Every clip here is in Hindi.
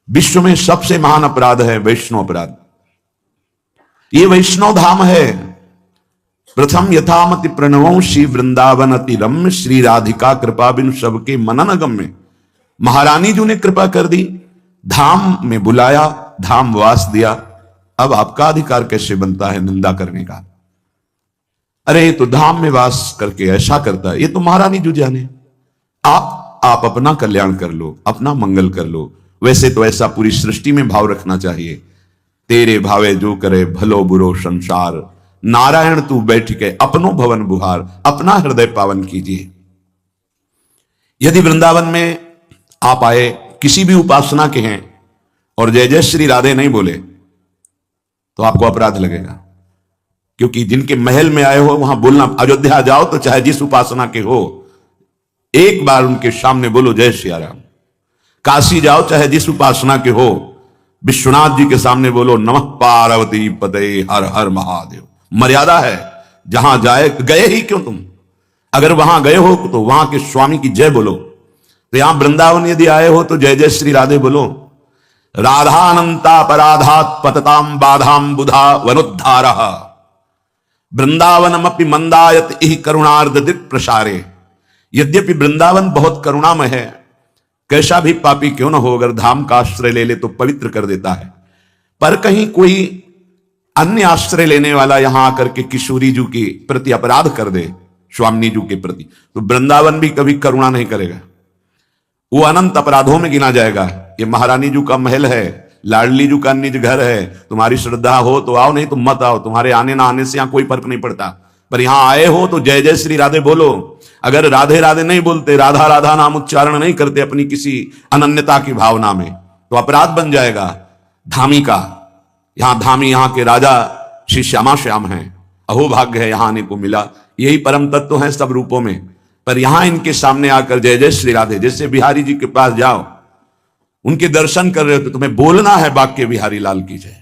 विश्व में सबसे महान अपराध है वैष्णव अपराध। ये वैष्णव धाम है। प्रथम यथामति प्रणवों श्री वृंदावन अति रम्य, श्री राधिका कृपा बिनु सबके मनन गम्य। महारानी जी ने कृपा कर दी, धाम में बुलाया, धाम वास दिया। अब आपका अधिकार कैसे बनता है निंदा करने का? अरे तो धाम में वास करके ऐसा करता है, ये तो महारानी जी जाने। आप अपना कल्याण कर लो, अपना मंगल कर लो। वैसे तो ऐसा पूरी सृष्टि में भाव रखना चाहिए, तेरे भावे जो करे भलो बुरो संसार, नारायण तू बैठ के अपनो भवन बुहार, अपना हृदय पावन कीजिए। यदि वृंदावन में आप आए, किसी भी उपासना के हैं और जय जय श्री राधे नहीं बोले तो आपको अपराध लगेगा, क्योंकि जिनके महल में आए हो वहां बोलना। अयोध्या जाओ तो चाहे जिस उपासना के हो, एक बार उनके सामने बोलो जय श्री राम। काशी जाओ चाहे जिस उपासना के हो, विश्वनाथ जी के सामने बोलो नमः पार्वती पते हर हर महादेव। मर्यादा है, जहां जाए गए ही क्यों तुम, अगर वहां गए हो तो वहां के स्वामी की जय बोलो। तो यहां वृंदावन यदि आए हो तो जय जय श्री राधे बोलो। राधानंता पराधात पतताम बाधाम बुधा वनुद्धारः, वृंदावनमपि मंदायत इह करुणार्ध दिक् प्रसारे। यद्यपि वृंदावन बहुत करुणामय है, कैसा भी पापी क्यों न हो, अगर धाम का आश्रय ले ले तो पवित्र कर देता है। पर कहीं कोई अन्य आश्रय लेने वाला यहां आकर के किशोरी जी के प्रति अपराध कर दे, स्वामी जी के प्रति, तो वृंदावन भी कभी करुणा नहीं करेगा, वो अनंत अपराधों में गिना जाएगा। ये महारानी जी का महल है, लाडली जी का निज घर है। तुम्हारी श्रद्धा हो तो आओ, नहीं तो मत आओ। तुम्हारे आने ना आने से यहां कोई फर्क नहीं पड़ता, पर यहां आए हो तो जय जय श्री राधे बोलो। अगर राधे राधे नहीं बोलते, राधा राधा नाम उच्चारण नहीं करते अपनी किसी अनन्यता की भावना में, तो अपराध बन जाएगा धामी का। यहां धामी यहाँ के राजा श्री श्यामा श्याम हैं, अहोभाग्य है यहां आने को मिला। यही परम तत्व है सब रूपों में, पर यहां इनके सामने आकर जय जय श्री राधे। जैसे बिहारी जी के पास जाओ, उनके दर्शन कर रहे हो तो तुम्हें बोलना है बाक्य बिहारी लाल की जय,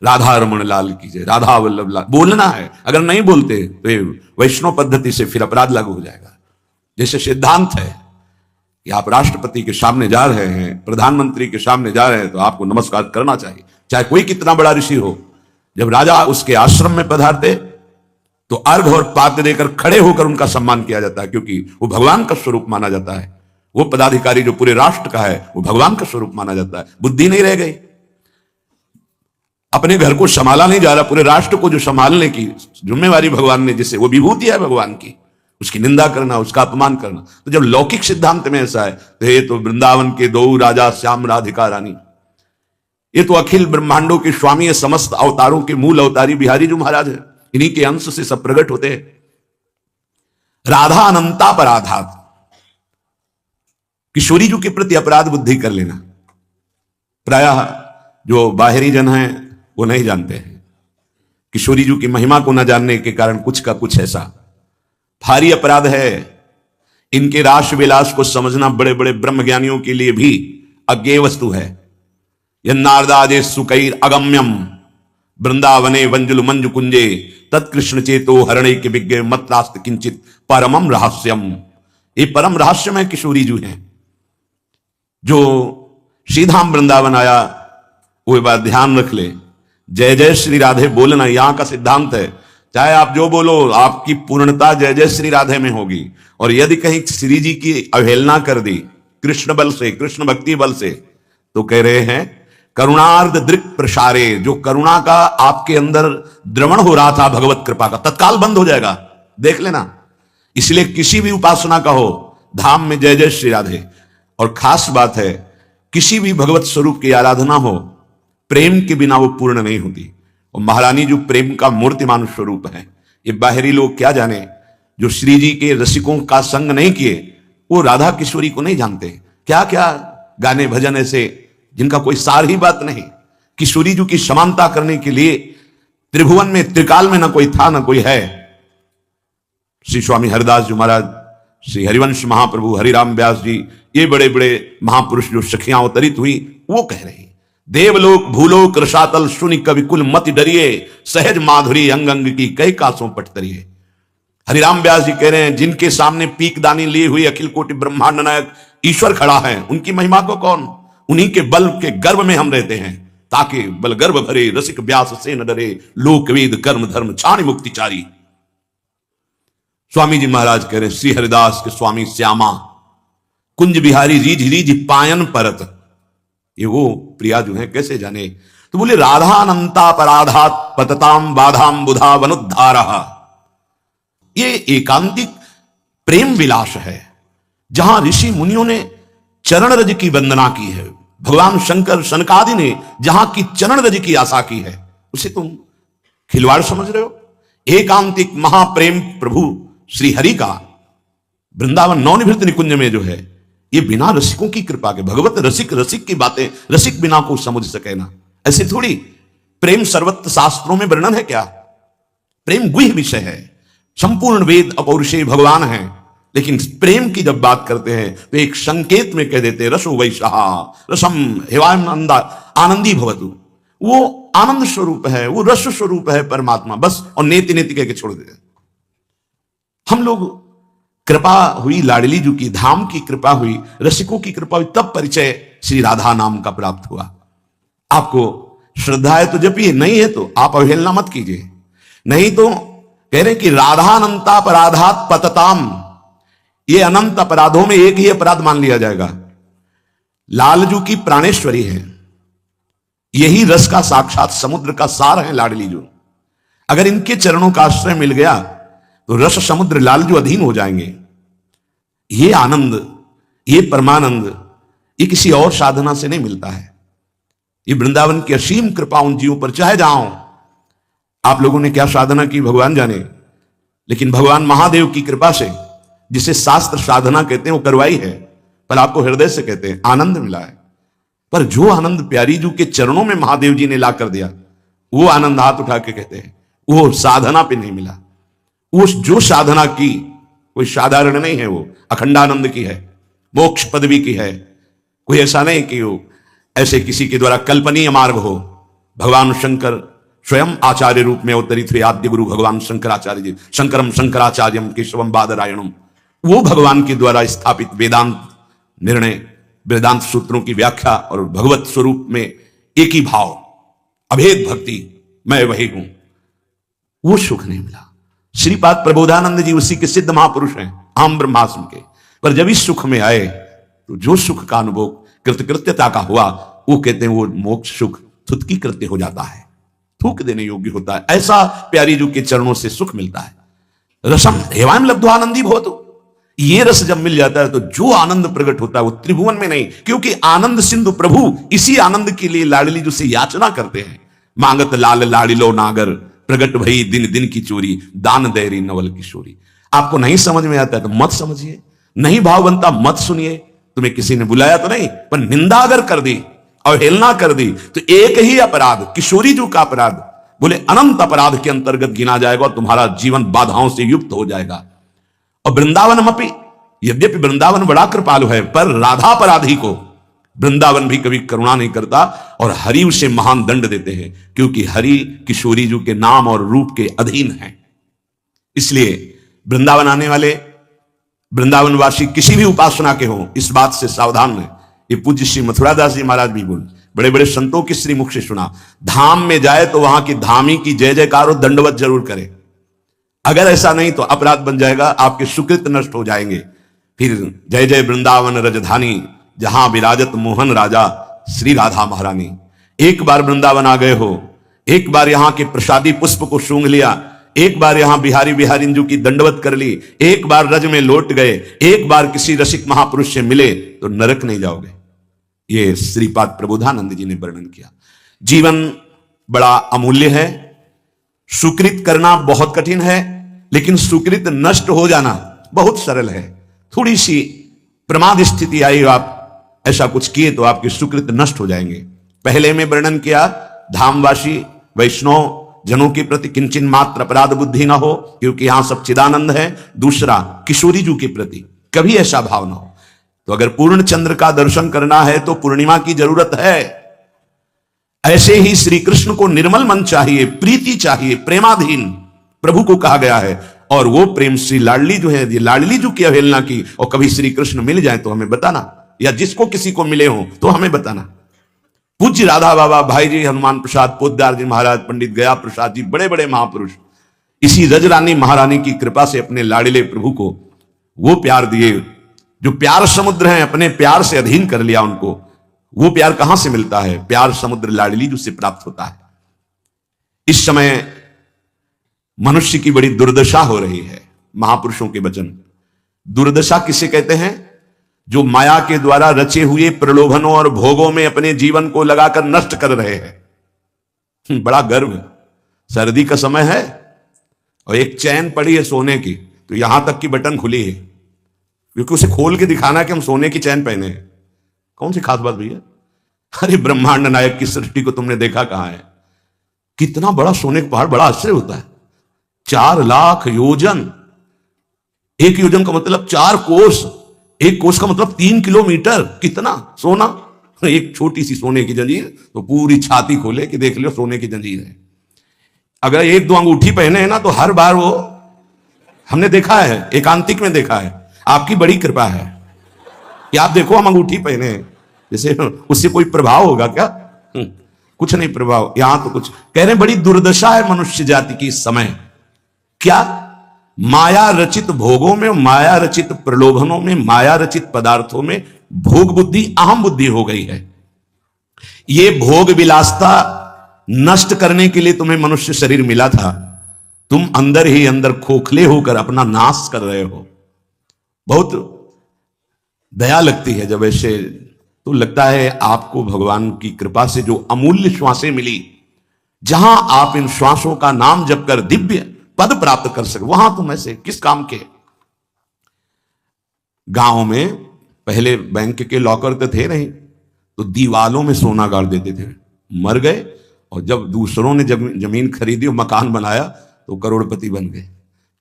राधा रमण लाल की जय, राधा वल्लभ लाल, बोलना है। अगर नहीं बोलते तो ये वैष्णव पद्धति से फिर अपराध लागू हो जाएगा। जैसे सिद्धांत है कि आप राष्ट्रपति के सामने जा रहे हैं, प्रधानमंत्री के सामने जा रहे हैं, तो आपको नमस्कार करना चाहिए, चाहे कोई कितना बड़ा ऋषि हो। जब राजा उसके आश्रम में पधारते तो अर्घ और पात्र देकर खड़े होकर उनका सम्मान किया जाता है, क्योंकि वो भगवान का स्वरूप माना जाता है। वो पदाधिकारी जो पूरे राष्ट्र का है वो भगवान का स्वरूप माना जाता है। बुद्धि नहीं रह गई, अपने घर को संभाला नहीं जा रहा, पूरे राष्ट्र को जो संभालने की जिम्मेवारी भगवान ने, जिसे वो विभूति है भगवान की, उसकी निंदा करना, उसका अपमान करना। तो जब लौकिक सिद्धांत में ऐसा है तो ये तो वृंदावन के दो राजा श्याम राधिका रानी, ये तो अखिल ब्रह्मांडों के स्वामी है, समस्त अवतारों के मूल अवतारी बिहारी जी महाराज है। इन्हीं के अंश से सब प्रकट होते हैं। राधा अनंता पराधात, किशोरी जी के प्रति अपराध बुद्धि कर लेना। प्रायः जो बाहरी जन हैं वो नहीं जानते हैं किशोरी जी की महिमा को न जानने के कारण कुछ का कुछ ऐसा भारी अपराध है। इनके रास विलास को समझना बड़े बड़े ब्रह्मज्ञानियों के लिए भी अज्ञेय वस्तु है। यन्नारदाजे सुकैर अगम्यम वृंदावने वंजुल मंजु कुंजे तत्कृष्ण चेतो हरणे के विज्ञ मतरास्त किंचित परमम रहस्यम। ये परम रहस्यमय किशोरी जी हैं। जो श्रीधाम वृंदावन आया वो बात ध्यान रख ले, जय जय श्री राधे बोलना यहां का सिद्धांत है। चाहे आप जो बोलो, आपकी पूर्णता जय जय श्री राधे में होगी। और यदि कहीं श्री जी की अवहेलना कर दी कृष्ण बल से, कृष्ण भक्ति बल से, तो कह रहे हैं करुणार्ध दृक् प्रसारे, जो करुणा का आपके अंदर द्रवण हो रहा था भगवत कृपा का, तत्काल बंद हो जाएगा, देख लेना। इसलिए किसी भी उपासना का हो, धाम में जय जय श्री राधे। और खास बात है, किसी भी भगवत स्वरूप की आराधना हो, प्रेम के बिना वो पूर्ण नहीं होती। और महारानी जो प्रेम का मूर्तिमान स्वरूप है, ये बाहरी लोग क्या जाने, जो श्री जी के रसिकों का संग नहीं किए वो राधा किशोरी को नहीं जानते। क्या क्या गाने भजन ऐसे जिनका कोई सार ही बात नहीं। किशोरी जी की समानता करने के लिए त्रिभुवन में, त्रिकाल में ना कोई था ना कोई है। श्री स्वामी हरिदास जी महाराज, श्री हरिवंश महाप्रभु हरिराम व्यास जी, ये बड़े बड़े महापुरुष जो सखियां अवतरित हुई, वो कह रहे हैं देवलोक भूलोक रसातल सुनि कवि कुल मति डरिए, सहज माधुरी अंग अंग की कई कासों पट तरिए। हरिराम व्यास जी कह रहे हैं जिनके सामने पीक दानी लिए हुई अखिल कोटि ब्रह्मांड नायक ईश्वर खड़ा है, उनकी महिमा को कौन, उन्हीं के बल के गर्भ में हम रहते हैं, ताकि बल गर्भ भरे रसिक व्यास से न डरे, लोक वेद कर्म धर्म छाणी मुक्तिचारी। स्वामी जी महाराज कह रहे श्री हरिदास के स्वामी श्यामा कुंज बिहारी रीझ रीझ पायन परत। ये वो प्रिया जो है कैसे जाने, तो बोले राधा अनंता पराधात पतताम बाधाम बुधा वनुद्धार। ये एकांतिक प्रेम विलास है जहां ऋषि मुनियों ने चरण रज की वंदना की है, भगवान शंकर शनकादि ने जहां की चरण रज की आशा की है, उसे तुम खिलवाड़ समझ रहे हो। एकांतिक महाप्रेम प्रभु श्री हरि का वृंदावन नवनिभृत निकुंज में जो है, ये बिना रसिकों की कृपा के, भगवत रसिक रसिक की बातें रसिक बिना को समझ सके ना, ऐसे थोड़ी। प्रेम सर्वत्र शास्त्रों में वर्णन है क्या? प्रेम गुह्य विषय है, संपूर्ण वेद अपौरुषेय भगवान है, लेकिन प्रेम की जब बात करते हैं तो एक संकेत में कह देते रसो वैशाह रसम हेवानंदा आनंदी भवतु। वो आनंद स्वरूप है, वो रस स्वरूप है परमात्मा, बस। और नेति नेति कह के छोड़ देते। हम लोग कृपा हुई लाडली जी की, धाम की कृपा हुई, रसिकों की कृपा हुई, तब परिचय श्री राधा नाम का प्राप्त हुआ। आपको श्रद्धा है तो जपिए, नहीं है तो आप अवहेलना मत कीजिए। नहीं तो कह रहे कि राधानंता अपराधात पतताम, ये अनंत अपराधों में एक ही अपराध मान लिया जाएगा। लालजू की प्राणेश्वरी है, यही रस का साक्षात समुद्र का सार है लाडली जो। अगर इनके चरणों का आश्रय मिल गया तो रस समुद्र लालजू अधीन हो जाएंगे। ये आनंद, ये परमानंद, ये किसी और साधना से नहीं मिलता है। ये वृंदावन की असीम कृपा उन जीवों पर, चाहे जाओ आप लोगों ने क्या साधना की भगवान जाने, लेकिन भगवान महादेव की कृपा से, जिसे शास्त्र साधना कहते हैं, वो करवाई है, पर आपको हृदय से कहते हैं आनंद मिला है। पर जो आनंद प्यारी जू के चरणों में महादेव जी ने ला कर दिया, वो आनंद हाथ उठा के कहते हैं वो साधना पे नहीं मिला। वो जो साधना की कोई साधारण नहीं है, वो अखंडानंद की है, मोक्ष पदवी की है। कोई ऐसा नहीं कि वो ऐसे किसी के द्वारा कल्पनीय मार्ग हो। भगवान शंकर स्वयं आचार्य रूप में अवतरित हुए आद्य गुरु भगवान शंकराचार्य जी, शंकरम शंकराचार्यम केशवम बादरायणम, वो भगवान के द्वारा स्थापित वेदांत निर्णय, वेदांत सूत्रों की व्याख्या और भगवत स्वरूप में एक ही भाव, अभेद भक्ति, मैं वही हूं, वो सुख नहीं मिला। श्रीपाद प्रबोधानंद जी उसी के सिद्ध महापुरुष हैं, आम ब्रह्मास्म के। पर जब इस सुख में आए तो जो सुख का अनुभव कृतकृत्यता का हुआ, वो कहते हैं वो मोक्ष सुख थुतकी कृत्य हो जाता है, थूक देने योग्य होता है। ऐसा प्यारी जू के चरणों से सुख मिलता है। रसम हेवान लब्धो आनंदी भवतु, ये रस जब मिल जाता है तो जो आनंद प्रकट होता है वो त्रिभुवन में नहीं, क्योंकि आनंद सिंधु प्रभु इसी आनंद के लिए लाडली जी से याचना करते हैं। मांगत लाल लाडिलो नागर, प्रगट भई दिन दिन की चोरी, दान देरी नवल किशोरी। आपको नहीं समझ में आता है तो मत समझिए, नहीं भाव बनता मत सुनिए। तुम्हें किसी ने बुलाया तो नहीं, पर निंदा अगर कर दी, अवहेलना कर दी, तो एक ही अपराध, किशोरी जू का अपराध, बोले अनंत अपराध के अंतर्गत गिना जाएगा और तुम्हारा जीवन बाधाओं से युक्त हो जाएगा। और वृंदावनमपि, यद्यपि वृंदावन बड़ा कृपालु है, पर राधापराधी को वृंदावन भी कभी करुणा नहीं करता, और हरि उसे महान दंड देते हैं, क्योंकि हरि किशोरी जू के नाम और रूप के अधीन है। इसलिए वृंदावन आने वाले वृंदावनवासी किसी भी उपासना के हों, इस बात से सावधान रहे। ये पूज्य श्री मथुरादास जी महाराज भी बोल, बड़े बड़े संतों की श्री मुख से सुना, धाम में जाए तो वहां की धामी की जय जयकार और दंडवत जरूर करे। अगर ऐसा नहीं तो अपराध बन जाएगा, आपके सुकृत नष्ट हो जाएंगे। फिर जय जय वृंदावन रजधानी, जहां विराजत मोहन राजा श्री राधा महारानी। एक बार वृंदावन आ गए हो, एक बार यहां के प्रसादी पुष्प को सूंघ लिया, एक बार यहां बिहारी बिहारिंजू की दंडवत कर ली, एक बार रज में लौट गए, एक बार किसी रसिक महापुरुष से मिले तो नरक नहीं जाओगे। ये श्रीपाद प्रबोधानंद जी ने वर्णन किया। जीवन बड़ा अमूल्य है, सुकृत करना बहुत कठिन है, लेकिन सुकृत नष्ट हो जाना बहुत सरल है। थोड़ी सी प्रमाद स्थिति आई, आप ऐसा कुछ किए तो आपके सुकृत नष्ट हो जाएंगे। पहले में वर्णन किया, धामवासी वैष्णव जनों के प्रति किंचन मात्र अपराध बुद्धि ना हो, क्योंकि यहां सब चिदानंद है। दूसरा, किशोरी जू के प्रति कभी ऐसा भाव ना हो। तो अगर पूर्ण चंद्र का दर्शन करना है तो पूर्णिमा की जरूरत है। ऐसे ही श्री कृष्ण को निर्मल मन चाहिए, प्रीति चाहिए, प्रेमाधीन प्रभु को कहा गया है। और वो प्रेम श्री लाडली जो है, लाडली जू की अवहेलना की और कभी श्री कृष्ण मिल जाए तो हमें बताना, या जिसको किसी को मिले हो तो हमें बताना। पूज्य राधा बाबा, भाई जी हनुमान प्रसाद, पोद्दार जी महाराज, पंडित गया प्रसाद जी, बड़े बड़े महापुरुष इसी रजरानी महारानी की कृपा से अपने लाड़िले प्रभु को वो प्यार दिए जो प्यार समुद्र है, अपने प्यार से अधीन कर लिया उनको। वो प्यार कहां से मिलता है? प्यार समुद्र लाड़िली जो से प्राप्त होता है। इस समय मनुष्य की बड़ी दुर्दशा हो रही है। महापुरुषों के वचन, दुर्दशा किसे कहते हैं? जो माया के द्वारा रचे हुए प्रलोभनों और भोगों में अपने जीवन को लगाकर नष्ट कर रहे हैं। बड़ा गर्व, सर्दी का समय है और एक चैन पड़ी है सोने की, तो यहां तक की बटन खुली है, क्योंकि उसे खोल के दिखाना है कि हम सोने की चैन पहने हैं। कौन सी खास बात भैया? अरे ब्रह्मांड नायक की सृष्टि को तुमने देखा कहां है? कितना बड़ा सोने का पहाड़, बड़ा आश्चर्य होता है। 4 लाख योजन, 1 योजन का मतलब 4 कोस, 1 कोस का मतलब 3 किलोमीटर। कितना सोना? एक छोटी सी सोने की जंजीर तो पूरी छाती खोले कि देख लो सोने की जंजीर है। अगर 1-2 अंगूठी पहने हैं ना तो हर बार वो, हमने देखा है, एकांतिक में देखा है। आपकी बड़ी कृपा है कि आप देखो हम अंगूठी पहने हैं, जैसे उससे कोई प्रभाव होगा क्या? कुछ नहीं प्रभाव। यहां तो कुछ कह रहे हैं, बड़ी दुर्दशा है मनुष्य जाति की इस समय। क्या? माया रचित भोगों में, माया रचित प्रलोभनों में, माया रचित पदार्थों में भोग बुद्धि, अहम बुद्धि हो गई है। ये भोग विलासता नष्ट करने के लिए तुम्हें मनुष्य शरीर मिला था। तुम अंदर ही अंदर खोखले होकर अपना नाश कर रहे हो। बहुत दया लगती है जब ऐसे, तो लगता है आपको भगवान की कृपा से जो अमूल्य श्वासें मिली, जहां आप इन श्वासों का नाम जप कर दिव्य पद प्राप्त कर सके, वहां तुम ऐसे किस काम के? गांव में पहले बैंक के लॉकर तो थे नहीं, तो दीवालों में सोना गाड़ देते थे। मर गए और जब दूसरों ने जमीन खरीदी और मकान बनाया तो करोड़पति बन गए।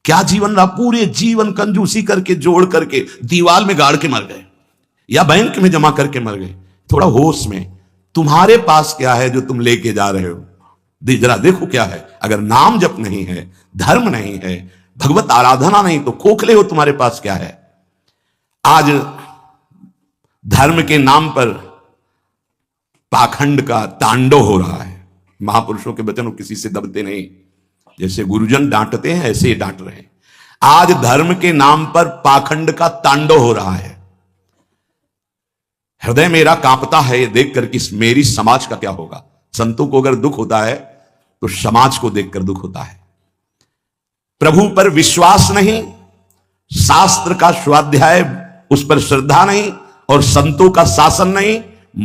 क्या जीवन रहा? पूरे जीवन कंजूसी करके जोड़ करके दीवाल में गाड़ के मर गए या बैंक में जमा करके मर गए। थोड़ा होश में, तुम्हारे पास क्या है जो तुम लेके जा रहे हो? जरा देखो क्या है। अगर नाम जप नहीं है, धर्म नहीं है, भगवत आराधना नहीं, तो खोखले हो। तुम्हारे पास क्या है? आज धर्म के नाम पर पाखंड का तांडव हो रहा है। महापुरुषों के वचन किसी से दबते नहीं, जैसे गुरुजन डांटते हैं ऐसे ही डांट रहे हैं। आज धर्म के नाम पर पाखंड का तांडव हो रहा है। हृदय मेरा कांपता है ये देखकर कि मेरी समाज का क्या होगा। संतों को अगर दुख होता है तो समाज को देखकर दुख होता है। प्रभु पर विश्वास नहीं, शास्त्र का स्वाध्याय उस पर श्रद्धा नहीं, और संतों का शासन नहीं,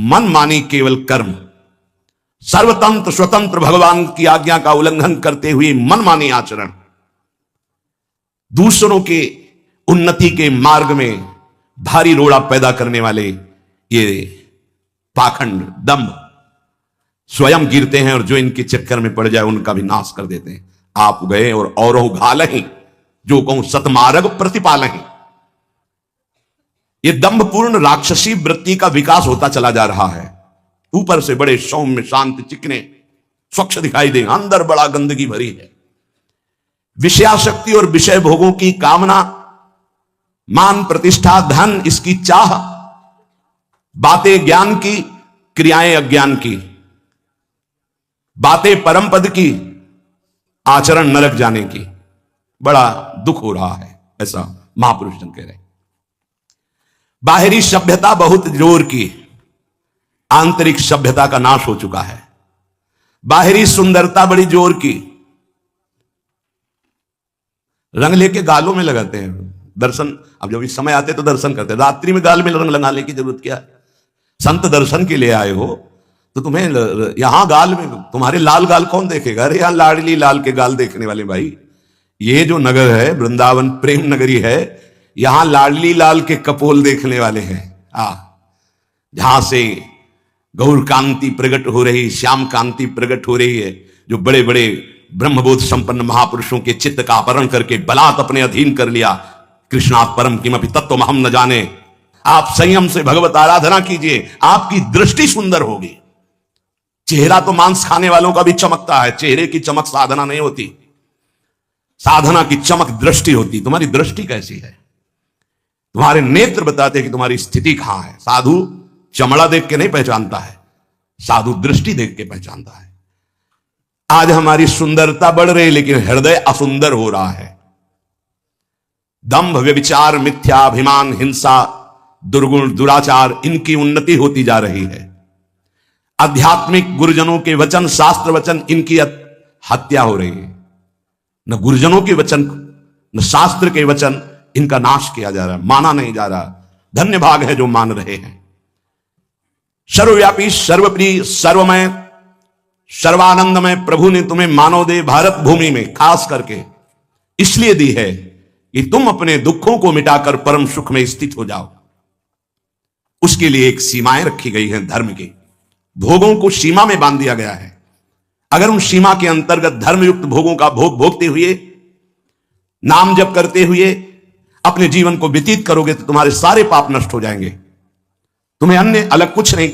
मन मानी केवल कर्म, सर्वतंत्र स्वतंत्र भगवान की आज्ञा का उल्लंघन करते हुए मनमानी आचरण, दूसरों के उन्नति के मार्ग में भारी रोड़ा पैदा करने वाले ये पाखंड, दंभ, स्वयं गिरते हैं और जो इनके चक्कर में पड़ जाए उनका भी नाश कर देते हैं। आप गए और औरों घालहीं, जो कहूं सतमार्ग प्रतिपालहीं। ये दंभपूर्ण राक्षसी वृत्ति का विकास होता चला जा रहा है। ऊपर से बड़े सौम्य शांत चिकने स्वच्छ दिखाई दें, अंदर बड़ा गंदगी भरी है। विषयाशक्ति और विषय भोगों की कामना, मान प्रतिष्ठा धन इसकी चाह, बातें ज्ञान की, क्रियाएं अज्ञान की, बातें परम पद की, आचरण नरक जाने की। बड़ा दुख हो रहा है, ऐसा महापुरुष जन कह रहे। बाहरी सभ्यता बहुत जोर की, आंतरिक सभ्यता का नाश हो चुका है। बाहरी सुंदरता बड़ी जोर की, रंग लेके गालों में लगाते हैं। दर्शन, अब जब इस समय आते तो दर्शन करते, रात्रि में गाल में रंग लगाने की जरूरत क्या है? संत दर्शन के लिए आए हो तो तुम्हें यहां गाल में, तुम्हारे लाल गाल कौन देखेगा? अरे यहां लाडली लाल के गाल देखने वाले भाई, ये जो नगर है वृंदावन प्रेम नगरी है, यहां लाडली लाल के कपोल देखने वाले हैं। जहां से गौर कांति प्रकट हो रही, श्याम कांति प्रकट हो रही है, जो बड़े बड़े ब्रह्मबोध संपन्न महापुरुषों के चित्त का अपहरण करके बलात् अपने अधीन कर लिया। कृष्णात् परम किमपि तत्त्वम् अहम् न जाने। आप संयम से भगवत आराधना कीजिए, आपकी दृष्टि सुंदर होगी। चेहरा तो मांस खाने वालों का भी चमकता है, चेहरे की चमक साधना नहीं होती, साधना की चमक दृष्टि होती। तुम्हारी दृष्टि कैसी है? तुम्हारे नेत्र बताते हैं कि तुम्हारी स्थिति कहां है। साधु चमड़ा देख के नहीं पहचानता है, साधु दृष्टि देख के पहचानता है। आज हमारी सुंदरता बढ़ रही लेकिन हृदय असुंदर हो रहा है। दंभ, व्यभिचार, मिथ्याभिमान, हिंसा, दुर्गुण, दुराचार, इनकी उन्नति होती जा रही है। आध्यात्मिक गुरुजनों के वचन, शास्त्र वचन, इनकी हत्या हो रही है। न गुरुजनों के वचन न शास्त्र के वचन, इनका नाश किया जा रहा है, माना नहीं जा रहा। धन्य भाग है जो मान रहे हैं। सर्वव्यापी, सर्वप्रिय, सर्वमय, सर्वानंदमय प्रभु ने तुम्हें मानव देह भारत भूमि में खास करके इसलिए दी है कि तुम अपने दुखों को मिटाकर परम सुख में स्थित हो जाओ। उसके लिए एक सीमाएं रखी गई हैं धर्म की। भोगों को सीमा में बांध दिया गया है। अगर उन सीमा के अंतर्गत धर्मयुक्त भोगों का भोग भोगते हुए, नाम जप करते हुए अपने जीवन को व्यतीत करोगे तो तुम्हारे सारे पाप नष्ट हो जाएंगे। तुम्हें अन्य अलग कुछ नहीं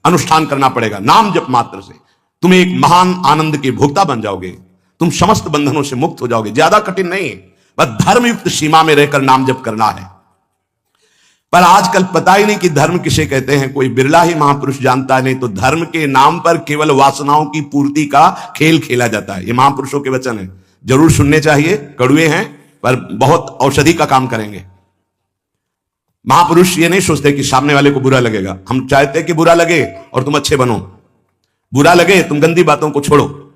अनुष्ठान करना पड़ेगा। नाम जप मात्र से तुम्हें एक महान आनंद के भोक्ता बन जाओगे। तुम समस्त बंधनों से मुक्त हो जाओगे। ज्यादा कठिन नहीं, बस धर्मयुक्त सीमा में रहकर नाम जप करना है। पर आजकल पता ही नहीं कि धर्म किसे कहते हैं। कोई बिरला ही महापुरुष जानता नहीं। तो धर्म के नाम पर केवल वासनाओं की पूर्ति का खेल खेला जाता है। ये महापुरुषों के वचन है, जरूर सुनने चाहिए। कड़वे हैं पर बहुत औषधि का काम करेंगे। महापुरुष ये नहीं सोचते कि सामने वाले को बुरा लगेगा। हम चाहते कि बुरा लगे और तुम अच्छे बनो, बुरा लगे तुम गंदी बातों को छोड़ो।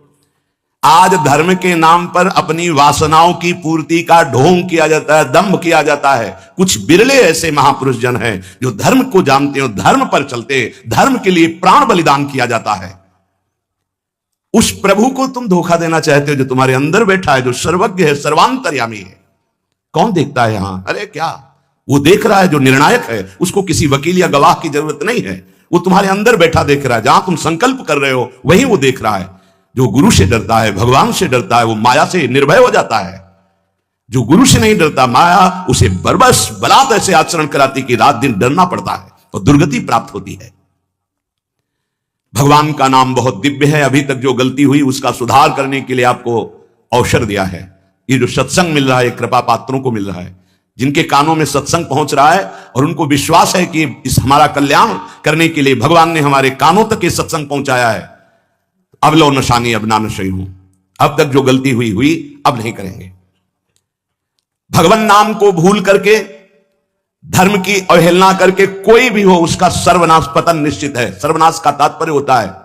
आज धर्म के नाम पर अपनी वासनाओं की पूर्ति का ढोंग किया जाता है, दंभ किया जाता है। कुछ बिरले ऐसे महापुरुष जन हैं जो धर्म को जानते हो, धर्म पर चलते, धर्म के लिए प्राण बलिदान किया जाता है। उस प्रभु को तुम धोखा देना चाहते हो जो तुम्हारे अंदर बैठा है, जो सर्वज्ञ है, सर्वांतर्यामी है। कौन देखता है यहां? अरे क्या वो देख रहा है जो निर्णायक है। उसको किसी वकील या गवाह की जरूरत नहीं है। वो तुम्हारे अंदर बैठा देख रहा है। जहां तुम संकल्प कर रहे हो वहीं वो देख रहा है। जो गुरु से डरता है, भगवान से डरता है, वो माया से निर्भय हो जाता है। जो गुरु से नहीं डरता, माया उसे बरबस बलात् ऐसे आचरण कराती कि रात दिन डरना पड़ता है और दुर्गति प्राप्त होती है। भगवान का नाम बहुत दिव्य है। अभी तक जो गलती हुई उसका सुधार करने के लिए आपको अवसर दिया है। ये जो सत्संग मिल रहा है कृपा पात्रों को मिल रहा है, जिनके कानों में सत्संग पहुंच रहा है और उनको विश्वास है कि इस हमारा कल्याण करने के लिए भगवान ने हमारे कानों तक ये सत्संग पहुंचाया है। अब लो नशानी अब ना नशई हूं। अब तक जो गलती हुई अब नहीं करेंगे। भगवान नाम को भूल करके, धर्म की अवहेलना करके कोई भी हो उसका सर्वनाश, पतन निश्चित है। सर्वनाश का तात्पर्य होता है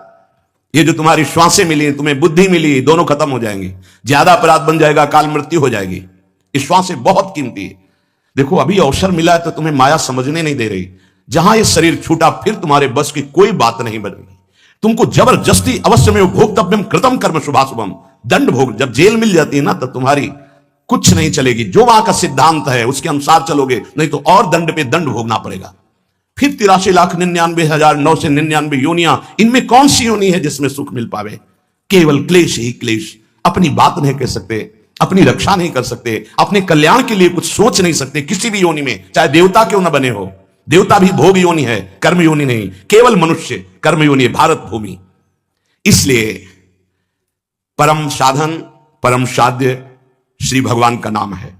ये जो तुम्हारी श्वासें मिली, तुम्हें बुद्धि मिली, दोनों खत्म हो जाएंगी। ज्यादा अपराध बन जाएगा, काल मृत्यु हो जाएगी। ये श्वासें बहुत कीमती है। देखो अभी अवसर मिला है तो तुम्हें माया समझने नहीं दे रही। जहां ये शरीर छूटा फिर तुम्हारे बस की कोई बात नहीं बनेगी। तुमको जबरदस्ती अवश्य में भोक्तव्यम कृतम कर्म शुभाशुभम, दंड भोग। जब जेल मिल जाती है ना तब तुम्हारी कुछ नहीं चलेगी। जो वहां का सिद्धांत है उसके अनुसार चलोगे, नहीं तो और दंड पे दंड भोगना पड़ेगा। फिर 83,99,999 योनियां, इनमें कौन सी योनि है जिसमें सुख मिल पावे? केवल क्लेश ही क्लेश। अपनी बात नहीं कह सकते, अपनी रक्षा नहीं कर सकते, अपने कल्याण के लिए कुछ सोच नहीं सकते किसी भी योनि में, चाहे देवता क्यों न बने हो। देवता भी भोग योनि है, कर्म योनि नहीं। केवल मनुष्य कर्म योनि है, भारत भूमि। इसलिए परम साधन, परम साध्य श्री भगवान का नाम है।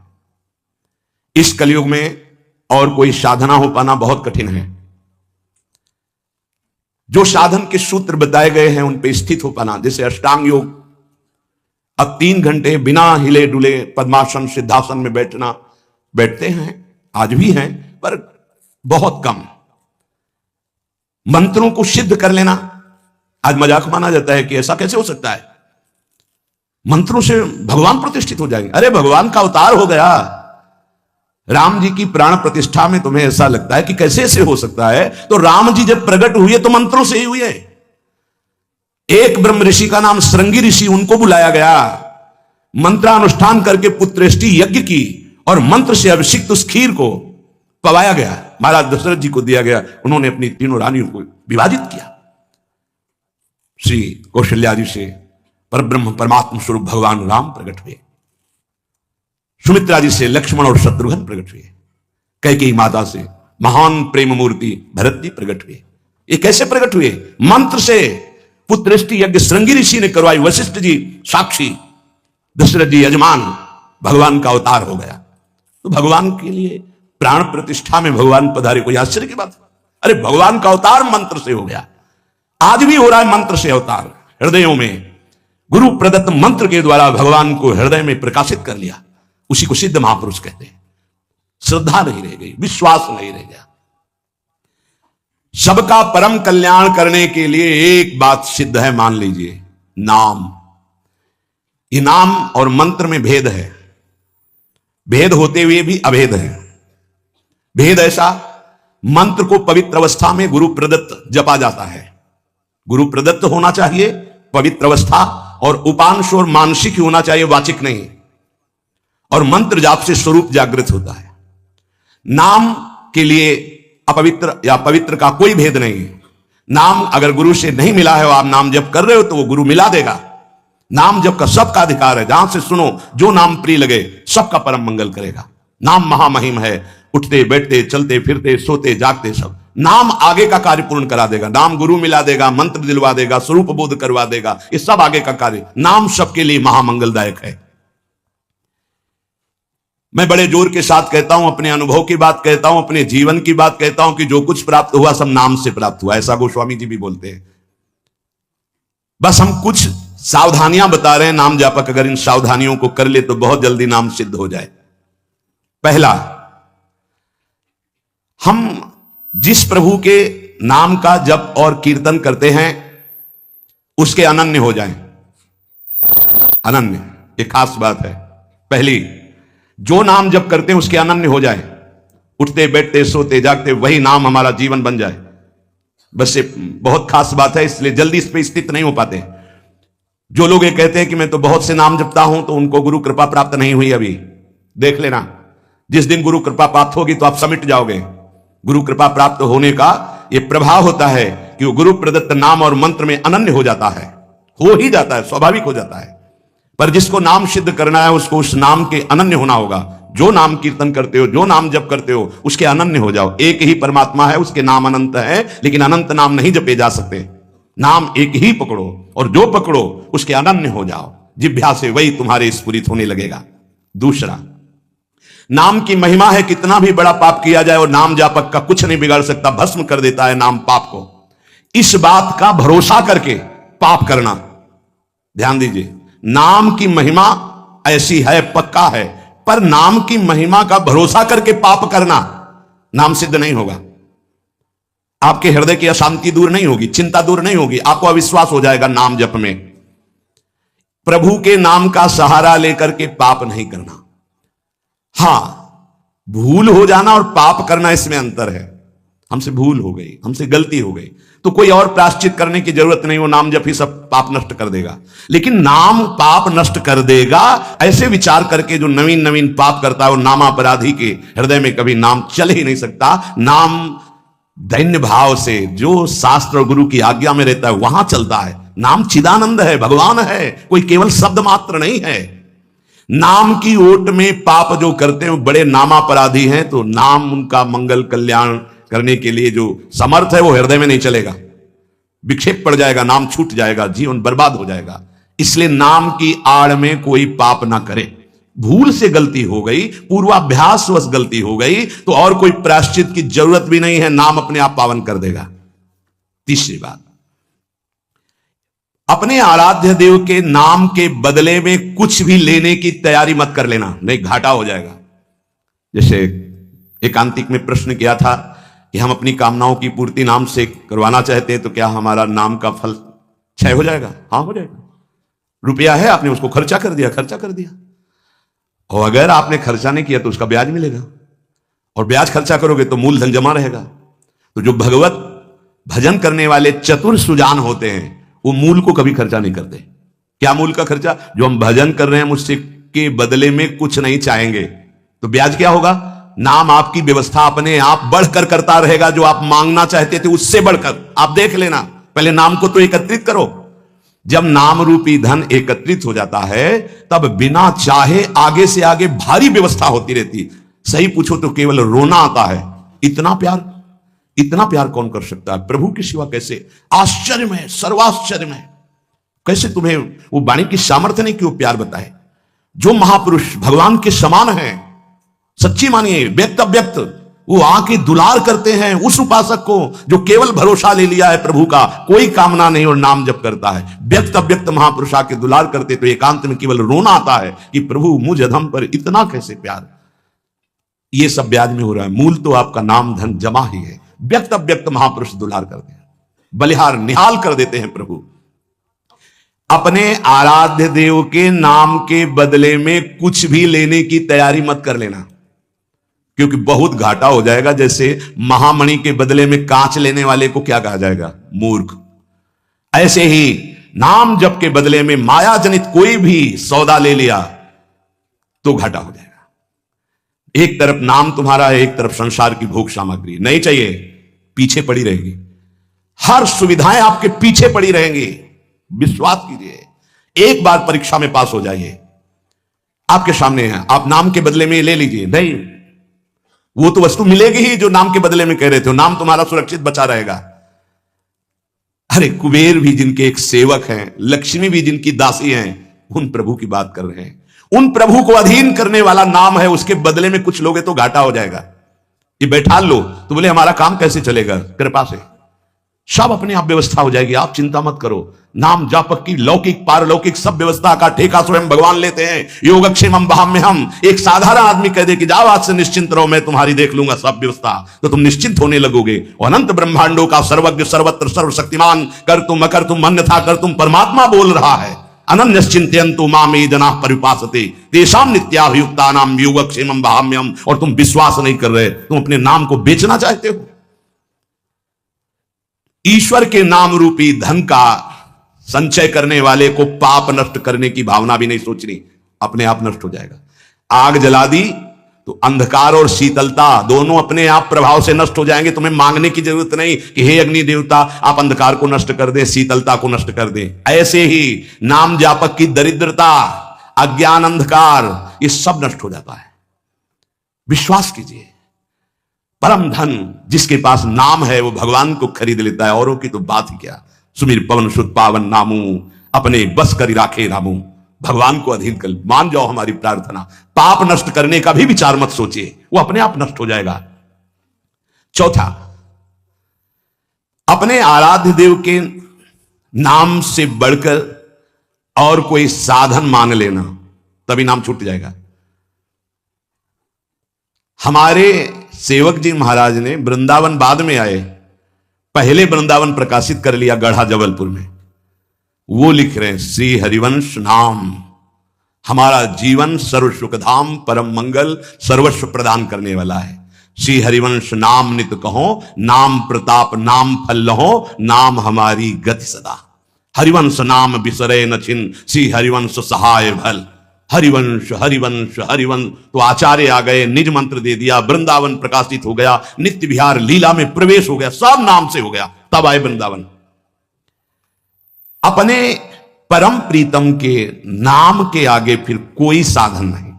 इस कलयुग में और कोई साधना हो पाना बहुत कठिन है। जो साधन के सूत्र बताए गए हैं उन पे स्थित हो पाना, जैसे अष्टांग योग, अब 3 घंटे बिना हिले डुले पद्मासन सिद्धासन में बैठते हैं, आज भी हैं, पर बहुत कम। मंत्रों को सिद्ध कर लेना आज मजाक माना जाता है कि ऐसा कैसे हो सकता है, मंत्रों से भगवान प्रतिष्ठित हो जाएंगे। अरे भगवान का अवतार हो गया। राम जी की प्राण प्रतिष्ठा में तुम्हें ऐसा लगता है कि कैसे ऐसे हो सकता है? तो राम जी जब प्रकट हुए तो मंत्रों से ही हुए। एक ब्रह्म ऋषि का नाम श्रृंगी ऋषि, उनको बुलाया गया, मंत्रानुष्ठान करके पुत्रेष्टि यज्ञ की और मंत्र से अभिषिक्त उस खीर को पवाया गया, महाराज दशरथ जी को दिया गया। उन्होंने अपनी 3 रानियों को विभाजित किया। श्री कौशल्या जी से परब्रह्म परमात्मा स्वरूप भगवान राम प्रकट हुए। सुमित्रा जी से लक्ष्मण और शत्रुघ्न प्रकट हुए। कैकेयी माता से महान प्रेम मूर्ति भरत जी प्रकट हुए। ये कैसे प्रकट हुए? मंत्र से। पुत्रेष्टि यज्ञ श्रृंगी ऋषि ने करवाई, वशिष्ठ जी साक्षी, दशरथ जी यजमान, भगवान का अवतार हो गया। तो भगवान के लिए प्राण प्रतिष्ठा में भगवान पधारे, कोई आश्चर्य की बात? अरे भगवान का अवतार मंत्र से हो गया, आज भी हो रहा है मंत्र से अवतार। हृदयों में गुरु प्रदत्त मंत्र के द्वारा भगवान को हृदय में प्रकाशित कर लिया, उसी को सिद्ध महापुरुष कहते हैं। श्रद्धा नहीं रह गई, विश्वास नहीं रह गया। सबका परम कल्याण करने के लिए एक बात सिद्ध है, मान लीजिए, नाम। ये नाम और मंत्र में भेद है, भेद होते हुए भी अभेद है। भेद ऐसा, मंत्र को पवित्र अवस्था में गुरु प्रदत्त जपा जाता है, गुरु प्रदत्त होना चाहिए पवित्र अवस्था, और उपांश और मानसिक ही होना चाहिए, वाचिक नहीं। और मंत्र जाप से स्वरूप जागृत होता है। नाम के लिए अपवित्र या पवित्र का कोई भेद नहीं है। नाम अगर गुरु से नहीं मिला है और आप नाम जप कर रहे हो तो वो गुरु मिला देगा। नाम जप का सबका अधिकार है, जहां से सुनो जो नाम प्रिय लगे सबका परम मंगल करेगा। नाम महामहिम है, उठते बैठते चलते फिरते सोते जागते सब नाम आगे का कार्य पूर्ण करा देगा। नाम गुरु मिला देगा, मंत्र दिलवा देगा, स्वरूप बोध करवा देगा, ये सब आगे का कार्य। नाम सबके लिए महामंगलदायक है। मैं बड़े जोर के साथ कहता हूं, अपने अनुभव की बात कहता हूं, अपने जीवन की बात कहता हूं कि जो कुछ प्राप्त हुआ सब नाम से प्राप्त हुआ, ऐसा गोस्वामी जी भी बोलते हैं। बस हम कुछ सावधानियां बता रहे हैं, नाम जापक अगर इन सावधानियों को कर ले तो बहुत जल्दी नाम सिद्ध हो जाए। पहला, हम जिस प्रभु के नाम का जप और कीर्तन करते हैं उसके अनन्य हो जाएं। अनन्य एक खास बात है। पहली, जो नाम जप करते हैं उसके अनन्य हो जाए, उठते बैठते सोते जागते वही नाम हमारा जीवन बन जाए। बस ये बहुत खास बात है, इसलिए जल्दी इस पे स्थित नहीं हो पाते। जो लोग ये कहते हैं कि मैं तो बहुत से नाम जपता हूं, तो उनको गुरु कृपा प्राप्त नहीं हुई अभी। देख लेना, जिस दिन गुरु कृपा प्राप्त होगी तो आप समिट जाओगे। गुरु कृपा प्राप्त होने का यह प्रभाव होता है कि वो गुरु प्रदत्त नाम और मंत्र में अनन्य हो जाता है, हो ही जाता है, स्वाभाविक हो जाता है। पर जिसको नाम सिद्ध करना है उसको उस नाम के अनन्य होना होगा। जो नाम कीर्तन करते हो, जो नाम जप करते हो, उसके अनन्य हो जाओ। एक ही परमात्मा है, उसके नाम अनंत है, लेकिन अनंत नाम नहीं जपे जा सकते। नाम एक ही पकड़ो और जो पकड़ो उसके अनन्य हो जाओ। जिह्वा से वही तुम्हारे स्फुरित होने लगेगा। दूसरा, नाम की महिमा है, कितना भी बड़ा पाप किया जाए और नाम जापक का कुछ नहीं बिगाड़ सकता, भस्म कर देता है नाम पाप को। इस बात का भरोसा करके पाप करना, ध्यान दीजिए, नाम की महिमा ऐसी है, पक्का है, पर नाम की महिमा का भरोसा करके पाप करना, नाम सिद्ध नहीं होगा। आपके हृदय की अशांति दूर नहीं होगी, चिंता दूर नहीं होगी, आपको अविश्वास हो जाएगा नाम जप में। प्रभु के नाम का सहारा लेकर के पाप नहीं करना। हां, भूल हो जाना और पाप करना, इसमें अंतर है। हमसे भूल हो गई, हमसे गलती हो गई, तो कोई और प्रायश्चित करने की जरूरत नहीं, वो नाम जप ही सब पाप नष्ट कर देगा। लेकिन नाम पाप नष्ट कर देगा, ऐसे विचार करके जो नवीन नवीन पाप करता है वो नामापराधी के हृदय में कभी नाम चल ही नहीं सकता। नाम दैन्य भाव से जो शास्त्र और गुरु की आज्ञा में रहता है वहां चलता है। नाम चिदानंद है, भगवान है, कोई केवल शब्द मात्र नहीं है। नाम की ओट में पाप जो करते हैं वो बड़े नामापराधी हैं, तो नाम उनका मंगल कल्याण करने के लिए जो समर्थ है वो हृदय में नहीं चलेगा, विक्षेप पड़ जाएगा, नाम छूट जाएगा, जीवन बर्बाद हो जाएगा। इसलिए नाम की आड़ में कोई पाप ना करे। भूल से गलती हो गई, पूर्वाभ्यासवश गलती हो गई, तो और कोई प्रायश्चित की जरूरत भी नहीं है, नाम अपने आप पावन कर देगा। तीसरी बात, अपने आराध्य देव के नाम के बदले में कुछ भी लेने की तैयारी मत कर लेना, नहीं घाटा हो जाएगा। जैसे एकांतिक में प्रश्न किया था कि हम अपनी कामनाओं की पूर्ति नाम से करवाना चाहते हैं, तो क्या हमारा नाम का फल क्षय हो जाएगा? हाँ, हो जाएगा। रुपया है, आपने उसको खर्चा कर दिया, और अगर आपने खर्चा नहीं किया तो उसका ब्याज मिलेगा, और ब्याज खर्चा करोगे तो मूलधन जमा रहेगा। तो जो भगवत भजन करने वाले चतुर सुजान होते हैं वो मूल को कभी खर्चा नहीं करते। क्या मूल का खर्चा? जो हम भजन कर रहे हैं मुझसे के बदले में कुछ नहीं चाहेंगे, तो ब्याज क्या होगा? नाम आपकी व्यवस्था अपने आप बढ़कर करता रहेगा, जो आप मांगना चाहते थे उससे बढ़कर। आप देख लेना, पहले नाम को तो एकत्रित करो। जब नाम रूपी धन एकत्रित हो जाता है तब बिना चाहे आगे से आगे भारी व्यवस्था होती रहती। सही पूछो तो केवल रोना आता है। इतना प्यार कौन कर सकता है प्रभु की सिवा? कैसे? आश्चर्य में, सर्वाश्चर्य में, कैसे तुम्हें वो वाणी की सामर्थ्य नहीं कि वो प्यार बताए। जो महापुरुष भगवान के समान हैं, सच्ची मानिए, व्यक्त अव्यक्त वो आके दुलार करते हैं उस उपासक को जो केवल भरोसा ले लिया है प्रभु का, कोई कामना नहीं और नाम जप करता है। व्यक्त अव्यक्त महापुरुष आके दुलार करते तो एकांत में केवल रोना आता है कि प्रभु मुझ अधम पर इतना कैसे प्यार। ये सब ब्याज में हो रहा है, मूल तो आपका नाम धन जमा ही है। व्यक्त अव्यक्त महापुरुष दुलार करते हैं, बलिहार निहाल कर देते हैं प्रभु। अपने आराध्य देव के नाम के बदले में कुछ भी लेने की तैयारी मत कर लेना, क्योंकि बहुत घाटा हो जाएगा। जैसे महामणि के बदले में कांच लेने वाले को क्या कहा जाएगा? मूर्ख। ऐसे ही नाम जप के बदले में माया जनित कोई भी सौदा ले लिया तो घाटा हो जाएगा। एक तरफ नाम तुम्हारा है, एक तरफ संसार की भोग सामग्री नहीं चाहिए, पीछे पड़ी रहेगी। हर सुविधाएं आपके पीछे पड़ी रहेंगी। विश्वास कीजिए, एक बार परीक्षा में पास हो जाइए, आपके सामने है, आप नाम के बदले में ले लीजिए। नहीं, वो तो वस्तु मिलेगी ही जो नाम के बदले में कह रहे थे, नाम तुम्हारा सुरक्षित बचा रहेगा। अरे कुबेर भी जिनके एक सेवक हैं, लक्ष्मी भी जिनकी दासी हैं, उन प्रभु की बात कर रहे हैं। उन प्रभु को अधीन करने वाला नाम है, उसके बदले में कुछ लोगे तो घाटा हो जाएगा। ये बैठा लो तो बोले हमारा काम कैसे चलेगा? कृपा से सब अपने आप व्यवस्था हो जाएगी, आप चिंता मत करो। नाम जापक की लौकिक पारलौकिक सब व्यवस्था का ठेका स्वयं भगवान लेते हैं। योगक्षेमम वहाम्यहम्। एक साधारण आदमी कह दे कि जाओ आज से निश्चिंत रहो, मैं तुम्हारी देख लूंगा सब व्यवस्था, तो तुम निश्चिंत होने लगोगे। और अनंत ब्रह्मांडों का सर्वज्ञ सर्वत्र सर्वशक्तिमान कर तुम अकर तुम अन्यथा कर तुम परमात्मा बोल रहा है। अनन्यश्चिन्तयन्तु माम ये जनाः परिपासते तेषां नित्याभियुक्तानां योगक्षेमम वहाम्यहम्। और तुम विश्वास नहीं कर रहे, तुम अपने नाम को बेचना चाहते हो। ईश्वर के नाम रूपी धन का संचय करने वाले को पाप नष्ट करने की भावना भी नहीं सोचनी, अपने आप नष्ट हो जाएगा। आग जला दी तो अंधकार और शीतलता दोनों अपने आप प्रभाव से नष्ट हो जाएंगे। तुम्हें मांगने की जरूरत नहीं कि हे अग्नि देवता आप अंधकार को नष्ट कर दे, शीतलता को नष्ट कर दे। ऐसे ही नाम जापक की दरिद्रता, अज्ञान, अंधकार, ये सब नष्ट हो जाता है। विश्वास कीजिए, परम धन जिसके पास नाम है वो भगवान को खरीद लेता है, औरों की तो बात ही क्या। सुमिर पवन सुत पावन नामू अपने बस करी राखे रामू। भगवान को अधीन कर मान जाओ हमारी प्रार्थना। पाप नष्ट करने का भी विचार मत सोचिए, वो अपने आप नष्ट हो जाएगा। चौथा, अपने आराध्य देव के नाम से बढ़कर और कोई साधन मान लेना, तभी नाम छूट जाएगा। हमारे सेवक जी महाराज ने वृंदावन बाद में आए, पहले वृंदावन प्रकाशित कर लिया गढ़ा जबलपुर में। वो लिख रहे हैं श्री हरिवंश नाम हमारा जीवन सर्व सुखधाम परम मंगल सर्वस्व प्रदान करने वाला है। श्री हरिवंश नाम नित कहो, नाम प्रताप नाम फल लहो, नाम हमारी गति सदा। हरिवंश नाम बिसरे न छिन, श्री हरिवंश सहाय भल। हरिवंश हरिवंश हरिवंश। तो आचार्य आ गए, निज मंत्र दे दिया, वृंदावन प्रकाशित हो गया, नित्य विहार लीला में प्रवेश हो गया, सब नाम से हो गया। तब आए वृंदावन। अपने परम प्रीतम के नाम के आगे फिर कोई साधन नहीं।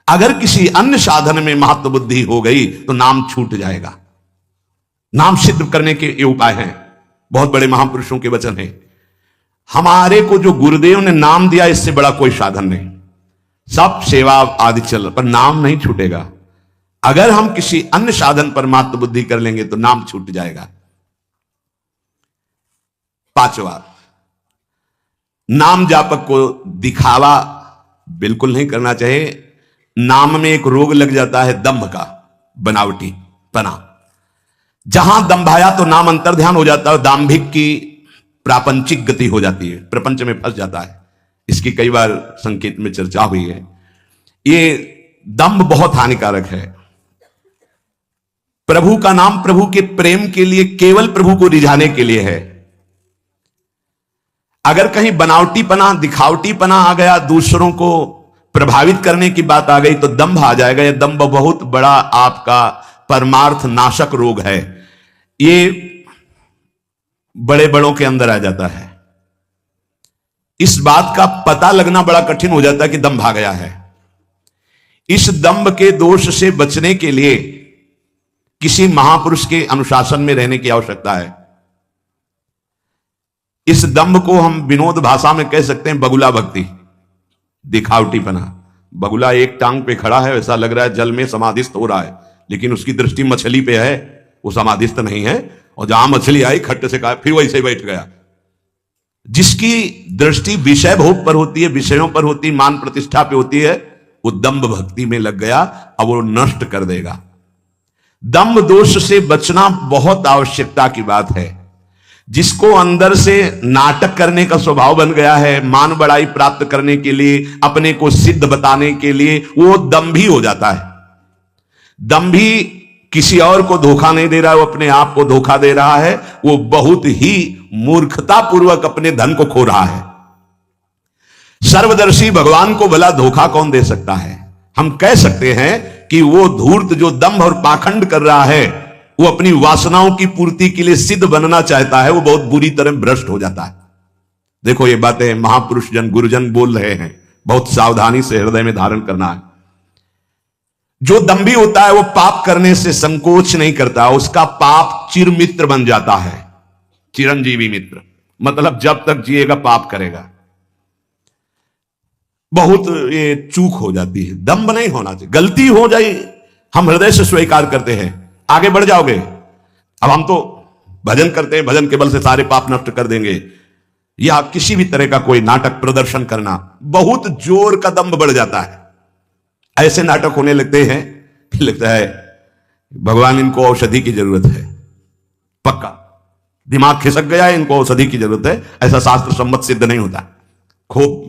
अगर किसी अन्य साधन में महत्व बुद्धि हो गई तो नाम छूट जाएगा। नाम सिद्ध करने के ये उपाय हैं, बहुत बड़े महापुरुषों के वचन हैं। हमारे को जो गुरुदेव ने नाम दिया, इससे बड़ा कोई साधन नहीं। सब सेवा आदि चल, पर नाम नहीं छूटेगा। अगर हम किसी अन्य साधन पर महत्व बुद्धि कर लेंगे तो नाम छूट जाएगा। पांचवा, नाम जापक को दिखावा बिल्कुल नहीं करना चाहिए। नाम में एक रोग लग जाता है दंभ का, बनावटी पना। जहां दंभाया तो नाम अंतर्ध्यान हो जाता है, दाम्भिक की प्रापंचिक गति हो जाती है, प्रपंच में फंस जाता है। इसकी कई बार संकेत में चर्चा हुई है। ये दंभ बहुत हानिकारक है। प्रभु का नाम प्रभु के प्रेम के लिए, केवल प्रभु को रिझाने के लिए है। अगर कहीं बनावटीपना दिखावटीपना आ गया, दूसरों को प्रभावित करने की बात आ गई तो दंभ आ जाएगा। यह दंभ बहुत बड़ा आपका परमार्थ नाशक रोग है। ये बड़े बड़ों के अंदर आ जाता है। इस बात का पता लगना बड़ा कठिन हो जाता है कि दंभ आ गया है। इस दंभ के दोष से बचने के लिए किसी महापुरुष के अनुशासन में रहने की आवश्यकता है। इस दंभ को हम विनोद भाषा में कह सकते हैं बगुला भक्ति, दिखावटीपना। बगुला एक टांग पे खड़ा है, ऐसा लग रहा है जल में समाधिस्थ हो रहा है, लेकिन उसकी दृष्टि मछली पे है, वो समाधिस्थ नहीं है। और जहां मछली आई खट्ट से कहा, फिर वैसे बैठ गया। जिसकी दृष्टि विषय भोग पर होती है, विषयों पर होती, मान प्रतिष्ठा पे होती है, वो दंभ भक्ति में लग गया, अब वो नष्ट कर देगा। दंभ दोष से बचना बहुत आवश्यकता की बात है। जिसको अंदर से नाटक करने का स्वभाव बन गया है, मान बड़ाई प्राप्त करने के लिए, अपने को सिद्ध बताने के लिए, वो दंभी हो जाता है। दंभी किसी और को धोखा नहीं दे रहा है, वो अपने आप को धोखा दे रहा है। वो बहुत ही मूर्खतापूर्वक अपने धन को खो रहा है। सर्वदर्शी भगवान को भला धोखा कौन दे सकता है? हम कह सकते हैं कि वो धूर्त जो दंभ और पाखंड कर रहा है, वो अपनी वासनाओं की पूर्ति के लिए सिद्ध बनना चाहता है, वो बहुत बुरी तरह भ्रष्ट हो जाता है। देखो ये बातें महापुरुष जन, गुरुजन बोल रहे हैं, बहुत सावधानी से हृदय में धारण करना है। जो दंभी होता है वो पाप करने से संकोच नहीं करता, उसका पाप चिर मित्र बन जाता है, चिरंजीवी मित्र। मतलब जब तक जिएगा पाप करेगा। बहुत ये चूक हो जाती है, दंभ नहीं होना चाहिए। गलती हो जाए हम हृदय से स्वीकार करते हैं, आगे बढ़ जाओगे। अब हम तो भजन करते हैं, भजन के बल से सारे पाप नष्ट कर देंगे, या किसी भी तरह का कोई नाटक प्रदर्शन करना, बहुत जोर का दंभ बढ़ जाता है। ऐसे नाटक होने लगते हैं कि लगता है भगवान इनको औषधि की जरूरत है, पक्का दिमाग खिसक गया है, इनको औषधि की जरूरत है। ऐसा शास्त्र सम्मत सिद्ध नहीं होता। खूब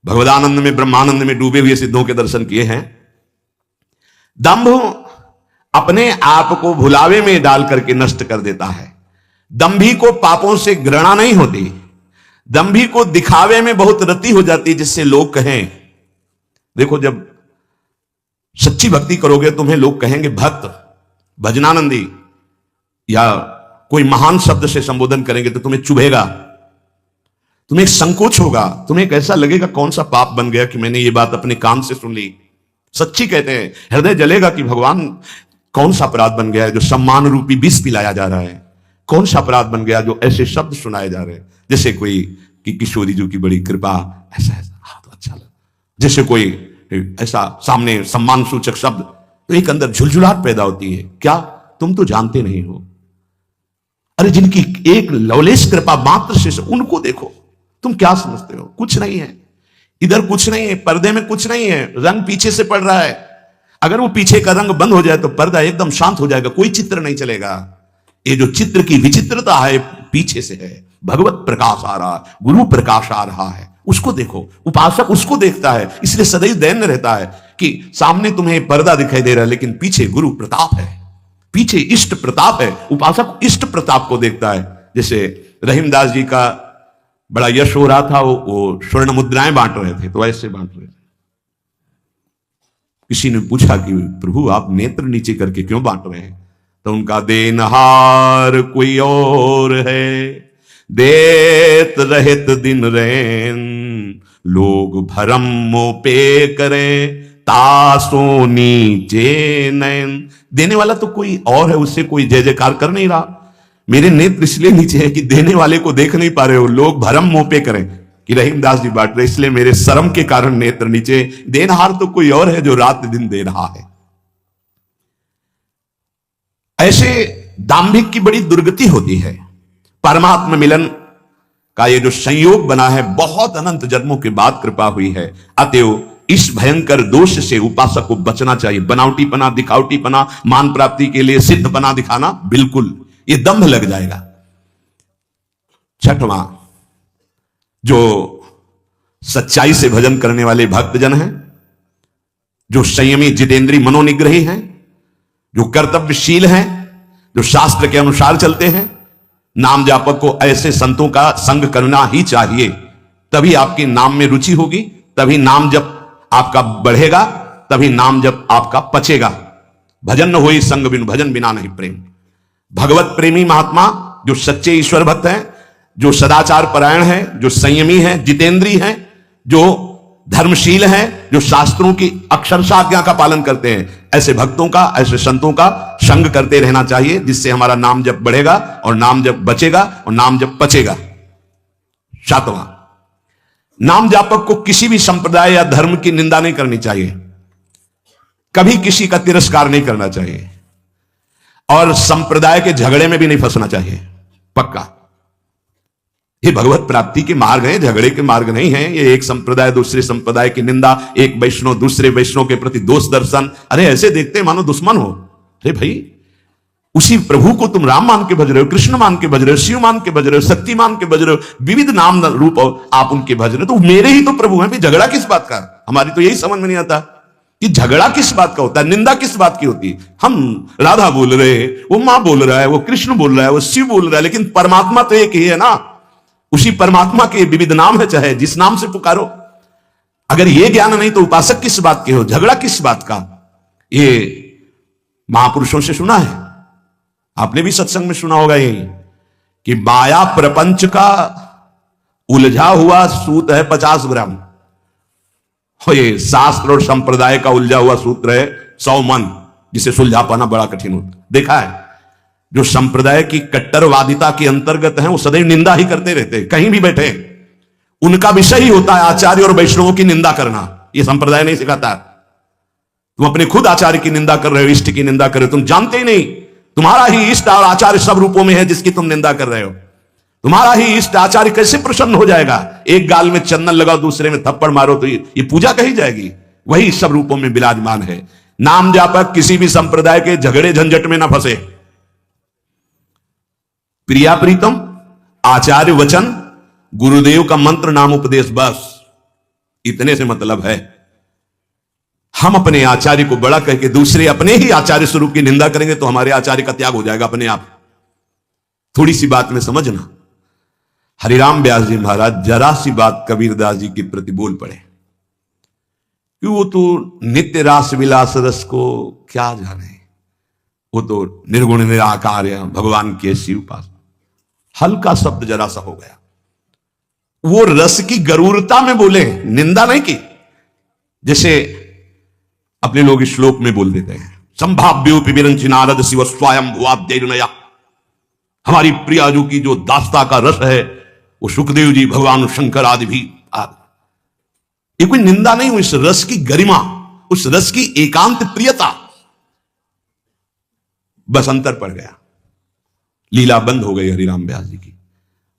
भगवदानंद में, ब्रह्मानंद में डूबे हुए सिद्धों के दर्शन किए हैं। दंभ अपने आप को भुलावे में डाल करके नष्ट कर देता है। दंभी को पापों से घृणा नहीं होती, दंभी को दिखावे में बहुत रति हो जाती, जिससे लोग कहें, देखो जब सच्ची भक्ति करोगे तुम्हें लोग कहेंगे भक्त, भजनानंदी, या कोई महान शब्द से संबोधन करेंगे तो तुम्हें चुभेगा, तुम्हें एक संकोच होगा, तुम्हें एक ऐसा लगेगा कौन सा पाप बन गया कि मैंने ये बात अपने कान से सुन ली। सच्ची कहते हैं, हृदय जलेगा कि भगवान कौन सा अपराध बन गया है जो सम्मान रूपी विष पिलाया जा रहा है, कौन सा अपराध बन गया जो ऐसे शब्द सुनाए जा रहे हैं। जैसे कोई कि किशोरी जी की बड़ी कृपा, ऐसा ऐसा, हाँ तो अच्छा लगा। जैसे कोई ऐसा सामने सम्मान सूचक शब्द, तो एक अंदर झुलझुलाहट पैदा होती है। क्या तुम तो जानते नहीं हो? अरे जिनकी एक लवलेश कृपा मात्र से, उनको देखो, तुम क्या समझते हो? कुछ नहीं है, इधर कुछ नहीं है, पर्दे में कुछ नहीं है, रंग पीछे से पड़ रहा है। अगर वो पीछे का रंग बंद हो जाए तो पर्दा एकदम शांत हो जाएगा, कोई चित्र नहीं चलेगा। ये जो चित्र की विचित्रता है पीछे से है। भगवत प्रकाश आ रहा है, गुरु प्रकाश आ रहा है, उसको देखो। उपासक उसको देखता है, इसलिए सदैव दैन्य रहता है कि सामने तुम्हें पर्दा दिखाई दे रहा है लेकिन पीछे गुरु प्रताप है, पीछे इष्ट प्रताप है। उपासक इष्ट प्रताप को देखता है। जैसे रहीमदास जी का बड़ा यश हो रहा था, वो स्वर्ण मुद्राएं बांट रहे थे, तो ऐसे बांट रहे थे। किसी ने पूछा कि प्रभु आप नेत्र नीचे करके क्यों बांट रहे हैं? तो उनका देनहार कोई और है, देत रहित दिन रैन, लोग भरम मोपे करें, तासो नीचे नैन। देने वाला तो कोई और है, उससे कोई जय जयकार कर नहीं रहा। मेरे नेत्र इसलिए नीचे है कि देने वाले को देख नहीं पा रहे हो, लोग भरम मोपे करें कि रहीमदास जी बांट रहे, इसलिए मेरे शर्म के कारण नेत्र नीचे। देनहार तो कोई और है जो रात दिन दे रहा है। ऐसे दाम्भिक की बड़ी दुर्गति होती है। परमात्मा मिलन का ये जो संयोग बना है, बहुत अनंत जन्मों के बाद कृपा हुई है। अतएव इस भयंकर दोष से उपासक को बचना चाहिए। बनावटीपना, दिखावटीपना, मान प्राप्ति के लिए सिद्ध बना दिखाना, बिल्कुल ये दंभ लग जाएगा। छठवां, जो सच्चाई से भजन करने वाले भक्तजन हैं, जो संयमी जितेंद्री मनोनिग्रही हैं, जो कर्तव्यशील हैं, जो शास्त्र के अनुसार चलते हैं, नाम जापक को ऐसे संतों का संग करना ही चाहिए। तभी आपके नाम में रुचि होगी, तभी नाम जप आपका बढ़ेगा, तभी नाम जप आपका पचेगा। भजन न होई संग बिन, भजन बिना नहीं प्रेम। भगवत प्रेमी महात्मा जो सच्चे ईश्वर भक्त हैं, जो सदाचार परायण हैं, जो संयमी हैं, जितेंद्री हैं, जो धर्मशील हैं, जो शास्त्रों की अक्षरशः आज्ञा का पालन करते हैं, ऐसे भक्तों का, ऐसे संतों का संग करते रहना चाहिए, जिससे हमारा नाम जप बढ़ेगा और नाम जप बचेगा और नाम जप पचेगा। सातवां, नाम जापक को किसी भी संप्रदाय या धर्म की निंदा नहीं करनी चाहिए, कभी किसी का तिरस्कार नहीं करना चाहिए, और संप्रदाय के झगड़े में भी नहीं फंसना चाहिए, पक्का। ये भगवत प्राप्ति के मार्ग हैं, झगड़े के मार्ग नहीं हैं। ये एक संप्रदाय दूसरे संप्रदाय की निंदा, एक वैष्णव दूसरे वैष्णव के प्रति दोष दर्शन, अरे ऐसे देखते मानो दुश्मन हो। अरे भाई, उसी प्रभु को तुम राम मान के भज रहे हो, कृष्ण मान के भज रहे हो, शिव मान के भज रहे हो, शक्ति मान के भज रहे हो, विविध नाम रूप आप उनके भज रहे हो, तो मेरे ही तो प्रभु हैं। झगड़ा किस बात का? हमारी तो यही समझ में नहीं आता कि झगड़ा किस बात का होता है, निंदा किस बात की होती है। हम राधा बोल रहे हैं, वो मां बोल रहा है, वो कृष्ण बोल रहा है, वो शिव बोल रहा है, लेकिन परमात्मा तो एक ही है ना। उसी परमात्मा के विविध नाम है, चाहे जिस नाम से पुकारो। अगर ये ज्ञान नहीं तो उपासक किस बात के हो, झगड़ा किस बात का? ये महापुरुषों से सुना है, आपने भी सत्संग में सुना होगा यही कि माया प्रपंच का उलझा हुआ सूत है 50 ग्राम, और ये शास्त्र और संप्रदाय का उलझा हुआ सूत्र है 100 मन, जिसे सुलझा पाना बड़ा कठिन होता। देखा है, जो संप्रदाय की कट्टरवादिता के अंतर्गत हैं वो सदैव निंदा ही करते रहते, कहीं भी बैठे उनका विषय ही होता है आचार्य और वैष्णवों की निंदा करना। ये संप्रदाय नहीं सिखाता। तुम अपने खुद आचार्य की निंदा कर रहे हो, इष्ट की निंदा कर रहे हो, तुम जानते ही नहीं तुम्हारा ही इष्ट और आचार्य सब रूपों में है जिसकी तुम निंदा कर रहे हो। तुम्हारा ही इष्ट आचार्य कैसे प्रसन्न हो जाएगा? एक गाल में चंदन लगाओ, दूसरे में थप्पड़ मारो तो ये पूजा कही जाएगी? वही सब रूपों में विराजमान है। नाम जापक किसी भी संप्रदाय के झगड़े झंझट में ना फंसे। प्रिया प्रीतम, आचार्य वचन, गुरुदेव का मंत्र, नाम उपदेश, बस इतने से मतलब है। हम अपने आचार्य को बड़ा करके दूसरे अपने ही आचार्य स्वरूप की निंदा करेंगे तो हमारे आचार्य का त्याग हो जाएगा अपने आप। थोड़ी सी बात में समझना। हरिराम व्यास जी महाराज जरा सी बात कबीरदास जी के प्रति बोल पड़े कि वो तो नित्य रास विलास रस को क्या जाने, वो तो निर्गुण निराकार है, भगवान के ऐसी उपासना। हल्का शब्द जरा सा हो गया, वो रस की गरूरता में बोले, निंदा नहीं की। जैसे अपने लोग श्लोक में बोल देते हैं, संभाव्योपि विरंचि नारद शिव स्वयं भुवाद्यैर्नया। हमारी प्रियाजू की जो दास्ता का रस है वो सुखदेव जी, भगवान शंकर आदि भी। ये कोई निंदा नहीं, उस रस की गरिमा, उस रस की एकांत प्रियता। बस अंतर पड़ गया, लीला बंद हो गई हरिराम व्यास जी की।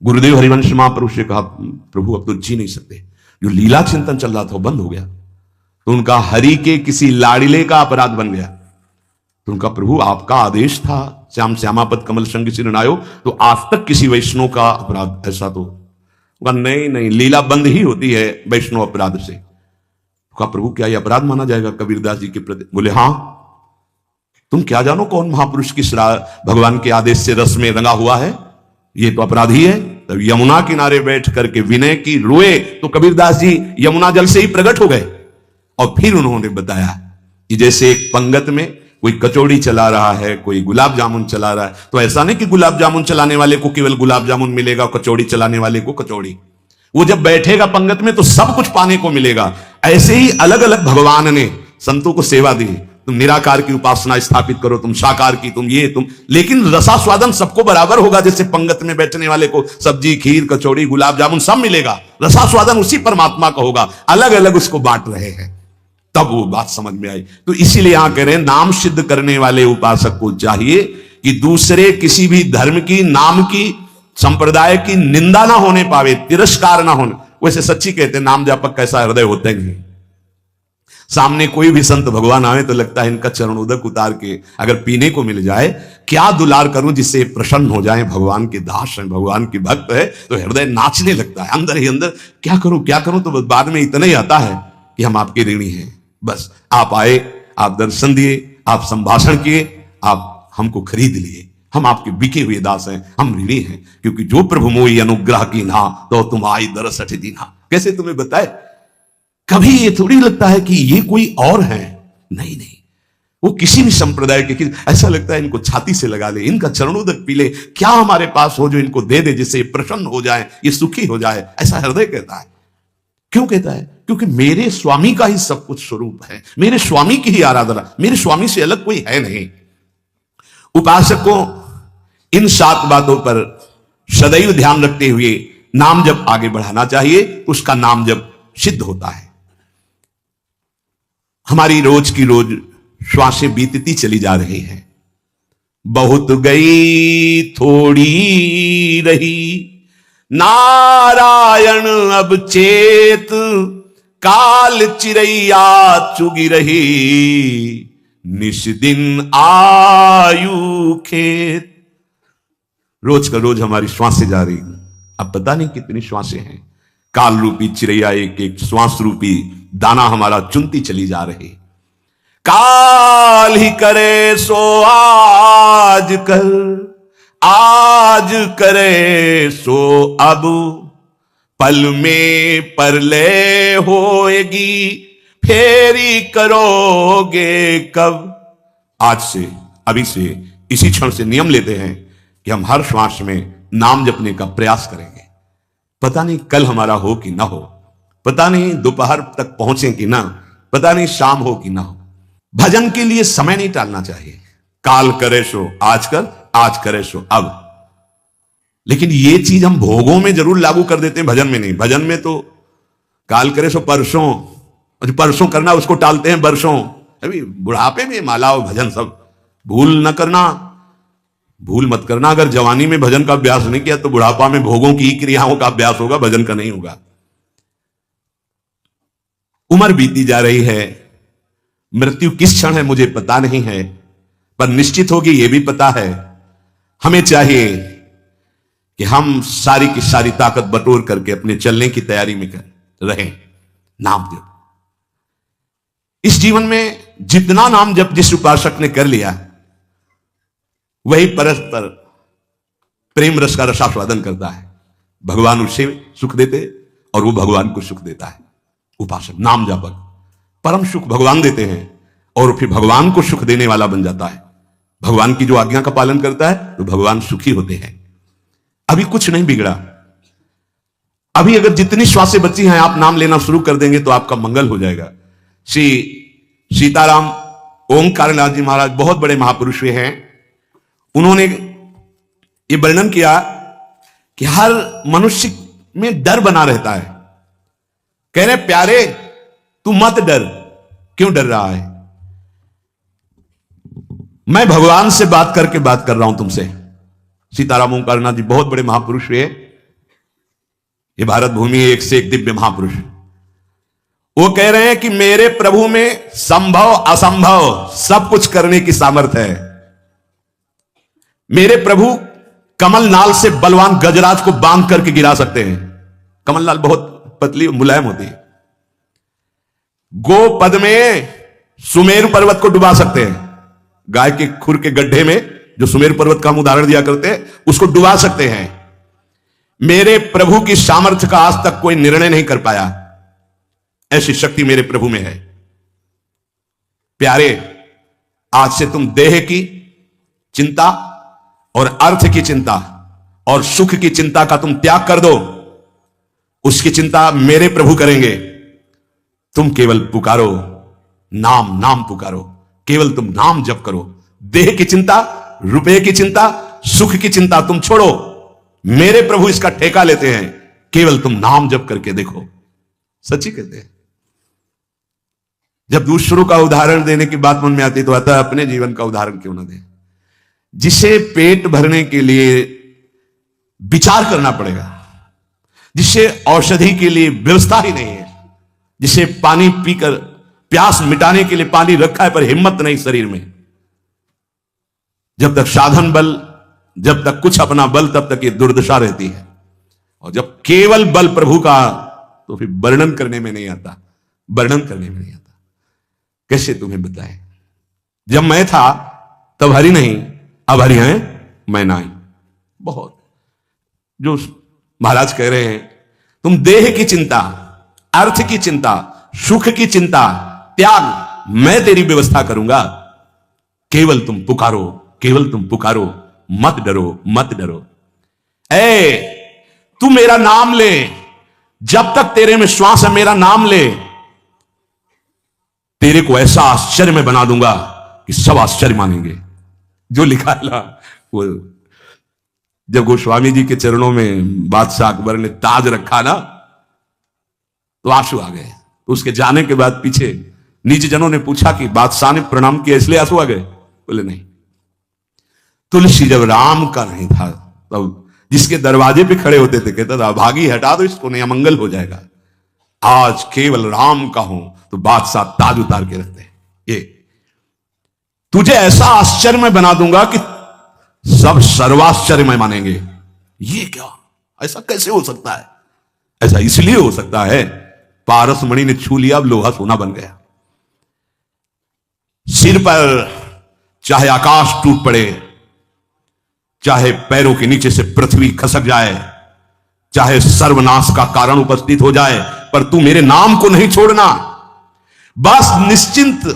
गुरुदेव हरिवंश महाप्रभु से कहा, प्रभु अब तो जी नहीं सकते, जो लीला चिंतन चल रहा था वो बंद हो गया। तो उनका हरि के किसी लाड़िले का अपराध बन गया। तो उनका, प्रभु आपका आदेश था श्याम श्यामापद कमल संग सिरनायो, तो आज तक किसी वैष्णव का अपराध ऐसा तो नहीं, नहीं, लीला बंद ही होती है वैष्णव अपराध से। कहा, प्रभु क्या ये अपराध माना जाएगा कबीरदास जी के प्रति? बोले हाँ, तुम क्या जानो कौन महापुरुष किस भगवान के आदेश से रस में रंगा हुआ है, ये तो अपराधी है। तब यमुना किनारे बैठ करके विनय की रोए तो कबीरदास जी यमुना जल से ही प्रकट हो गए। और फिर उन्होंने बताया कि जैसे एक पंगत में कोई कचौड़ी चला रहा है, कोई गुलाब जामुन चला रहा है, तो ऐसा नहीं कि गुलाब जामुन चलाने वाले को केवल गुलाब जामुन मिलेगा, कचौड़ी चलाने वाले को कचौड़ी। वो जब बैठेगा पंगत में तो सब कुछ पाने को मिलेगा। ऐसे ही अलग अलग भगवान ने संतों को सेवा दी। तुम निराकार की उपासना स्थापित करो, तुम साकार की, तुम ये तुम, लेकिन रसास्वादन सबको बराबर होगा। जैसे पंगत में बैठने वाले को सब्जी, खीर, कचौड़ी, गुलाब जामुन सब मिलेगा, रसास्वादन उसी परमात्मा का होगा। अलग अलग उसको बांट रहे हैं, तब वो बात समझ में आई। तो इसीलिए यहां कह रहे हैं, नाम सिद्ध करने वाले उपासक को चाहिए कि दूसरे किसी भी धर्म की, नाम की, संप्रदाय की निंदा ना होने पावे, तिरस्कार ना होने। वैसे सच्ची कहते हैं, नाम जापक कैसा हृदय होता ही नहीं। सामने कोई भी संत भगवान आए तो लगता है इनका चरणोदक उतार के अगर पीने को मिल जाए, क्या दुलार करूं जिससे प्रसन्न हो जाए। भगवान के दास हैं, भगवान की भक्त है, तो हृदय नाचने लगता है अंदर ही अंदर। क्या करूं, तो बाद में इतना ही आता है कि हम आपके ऋणी हैं। बस आप आए, आप दर्शन दिए, आप संभाषण किए, आप हमको खरीद लिए, हम आपके बिके हुए दास हैं, हम ऋणी हैं। क्योंकि जो प्रभु मोई अनुग्रह की ना, तो तुम आई दरस अठ दीना। कैसे तुम्हें बताए, कभी ये थोड़ी लगता है कि ये कोई और है, नहीं नहीं, वो किसी भी संप्रदाय के, ऐसा लगता है इनको छाती से लगा ले, इनका चरणोदक पी ले, क्या हमारे पास हो जो इनको दे दे, जिससे प्रसन्न हो जाए, ये सुखी हो जाए। ऐसा हृदय कहता है। क्यों कहता है? क्योंकि मेरे स्वामी का ही सब कुछ स्वरूप है, मेरे स्वामी की ही आराधना, मेरे स्वामी से अलग कोई है नहीं। उपासक को इन 7 बातों पर सदैव ध्यान रखते हुए नाम जब आगे बढ़ाना चाहिए तो उसका नाम जब सिद्ध होता है। हमारी रोज की रोज श्वासें बीतती चली जा रही हैं। बहुत गई थोड़ी रही, नारायण अब चेत, काल चिरैया चुगी रही, निश दिन आयु खेत। रोज का रोज हमारी श्वासें जा रही, अब पता नहीं कितनी श्वासें हैं। काल रूपी चिरैया एक एक श्वास रूपी दाना हमारा चुनती चली जा रही। काल ही करे सो आज कर, आज करे सो अब, पल में परलय होएगी, फेरी करोगे कब। आज से, अभी से, इसी क्षण से नियम लेते हैं कि हम हर श्वास में नाम जपने का प्रयास करेंगे। पता नहीं कल हमारा हो कि ना हो, पता नहीं दोपहर तक पहुंचे कि ना, पता नहीं शाम हो कि ना हो। भजन के लिए समय नहीं टालना चाहिए। काल करे सो आज कर, आज करे सो अब। लेकिन ये चीज हम भोगों में जरूर लागू कर देते हैं, भजन में नहीं। भजन में तो काल करे सो परसों, और जो परसों करना उसको टालते हैं बरसों। अभी बुढ़ापे में माला और भजन सब भूल न करना, भूल मत करना। अगर जवानी में भजन का अभ्यास नहीं किया तो बुढ़ापा में भोगों की क्रियाओं का अभ्यास होगा, भजन का नहीं होगा। उम्र बीती जा रही है, मृत्यु किस क्षण है मुझे पता नहीं है, पर निश्चित होगी यह भी पता है। हमें चाहिए कि हम सारी की सारी ताकत बटोर करके अपने चलने की तैयारी में कर रहें। नाम जप, इस जीवन में जितना नाम जप जिस उपासक ने कर लिया, वही परस्पर प्रेम रस का रसास्वादन करता है। भगवान उसे सुख देते और वो भगवान को सुख देता है। उपासक, नाम जापक परम सुख भगवान देते हैं और फिर भगवान को सुख देने वाला बन जाता है। भगवान की जो आज्ञा का पालन करता है तो भगवान सुखी होते हैं। अभी कुछ नहीं बिगड़ा। अभी अगर जितनी श्वासें बची हैं आप नाम लेना शुरू कर देंगे तो आपका मंगल हो जाएगा। श्री सीताराम ओंकारनाथ जी महाराज बहुत बड़े महापुरुष हैं। उन्होंने ये वर्णन किया कि हर मनुष्य में डर बना रहता है। कह रहे प्यारे तू मत डर। क्यों डर रहा है? मैं भगवान से बात करके बात कर रहा हूं तुमसे। सीताराम ओंकारनाथ जी बहुत बड़े महापुरुष हुए। ये भारत भूमि एक से एक दिव्य महापुरुष। वो कह रहे हैं कि मेरे प्रभु में संभव असंभव सब कुछ करने की सामर्थ्य है। मेरे प्रभु कमल नाल से बलवान गजराज को बांध करके गिरा सकते हैं। कमल नाल बहुत पतली मुलायम होती है। गो पद में सुमेरु पर्वत को डुबा सकते हैं। गाय के खुर के गड्ढे में जो सुमेरु पर्वत का हम उदाहरण दिया करते हैं, उसको डुबा सकते हैं। मेरे प्रभु की सामर्थ्य का आज तक कोई निर्णय नहीं कर पाया। ऐसी शक्ति मेरे प्रभु में है। प्यारे, आज से तुम देह की चिंता और अर्थ की चिंता और सुख की चिंता का तुम त्याग कर दो। उसकी चिंता मेरे प्रभु करेंगे। तुम केवल पुकारो, नाम नाम पुकारो। केवल तुम नाम जप करो। देह की चिंता, रुपए की चिंता, सुख की चिंता तुम छोड़ो। मेरे प्रभु इसका ठेका लेते हैं। केवल तुम नाम जप करके देखो। सच्ची कहते हैं। जब दूसरों का उदाहरण देने की बात मन में आती तो आता है अपने जीवन का उदाहरण क्यों ना दे। जिसे पेट भरने के लिए विचार करना पड़ेगा, जिसे औषधि के लिए व्यवस्था ही नहीं है, जिसे पानी पीकर प्यास मिटाने के लिए पानी रखा है पर हिम्मत नहीं शरीर में, जब तक साधन बल, जब तक कुछ अपना बल, तब तक ये दुर्दशा रहती है। और जब केवल बल प्रभु का, तो फिर वर्णन करने में नहीं आता। वर्णन करने में नहीं आता। कैसे तुम्हें बताएं? जब मैं था तब हरि नहीं, अब हरि हैं मैं नहीं। बहुत जो महाराज कह रहे हैं, तुम देह की चिंता, अर्थ की चिंता, सुख की चिंता त्याग, मैं तेरी व्यवस्था करूंगा। केवल तुम पुकारो, केवल तुम पुकारो। मत डरो, मत डरो। तू मेरा नाम ले। जब तक तेरे में श्वास है मेरा नाम ले। तेरे को ऐसा आश्चर्य में बना दूंगा कि सब आश्चर्य मानेंगे। जो लिखा है वो जब गोस्वामी जी के चरणों में बादशाह अकबर ने ताज रखा ना, तो आंसू आ गए। तो उसके जाने के बाद पीछे नीच जनों ने पूछा कि बादशाह ने प्रणाम किया इसलिए आंसू आ गए? बोले नहीं, तुलसी जब राम का नहीं था तब जिसके दरवाजे पे खड़े होते थे कहता था भागी हटा दो इसको, नहीं अमंगल हो जाएगा। आज केवल राम का हूं तो बादशाह ताज उतार के रखते हैं। ये तुझे ऐसा आश्चर्य में बना दूंगा कि सब सर्वाश्चर्य में मानेंगे। ये क्या, ऐसा कैसे हो सकता है? ऐसा इसलिए हो सकता है पारस मणि ने छू लिया, अब लोहा सोना बन गया। सिर पर चाहे आकाश टूट पड़े, चाहे पैरों के नीचे से पृथ्वी खसक जाए, चाहे सर्वनाश का कारण उपस्थित हो जाए, पर तू मेरे नाम को नहीं छोड़ना। बस निश्चिंत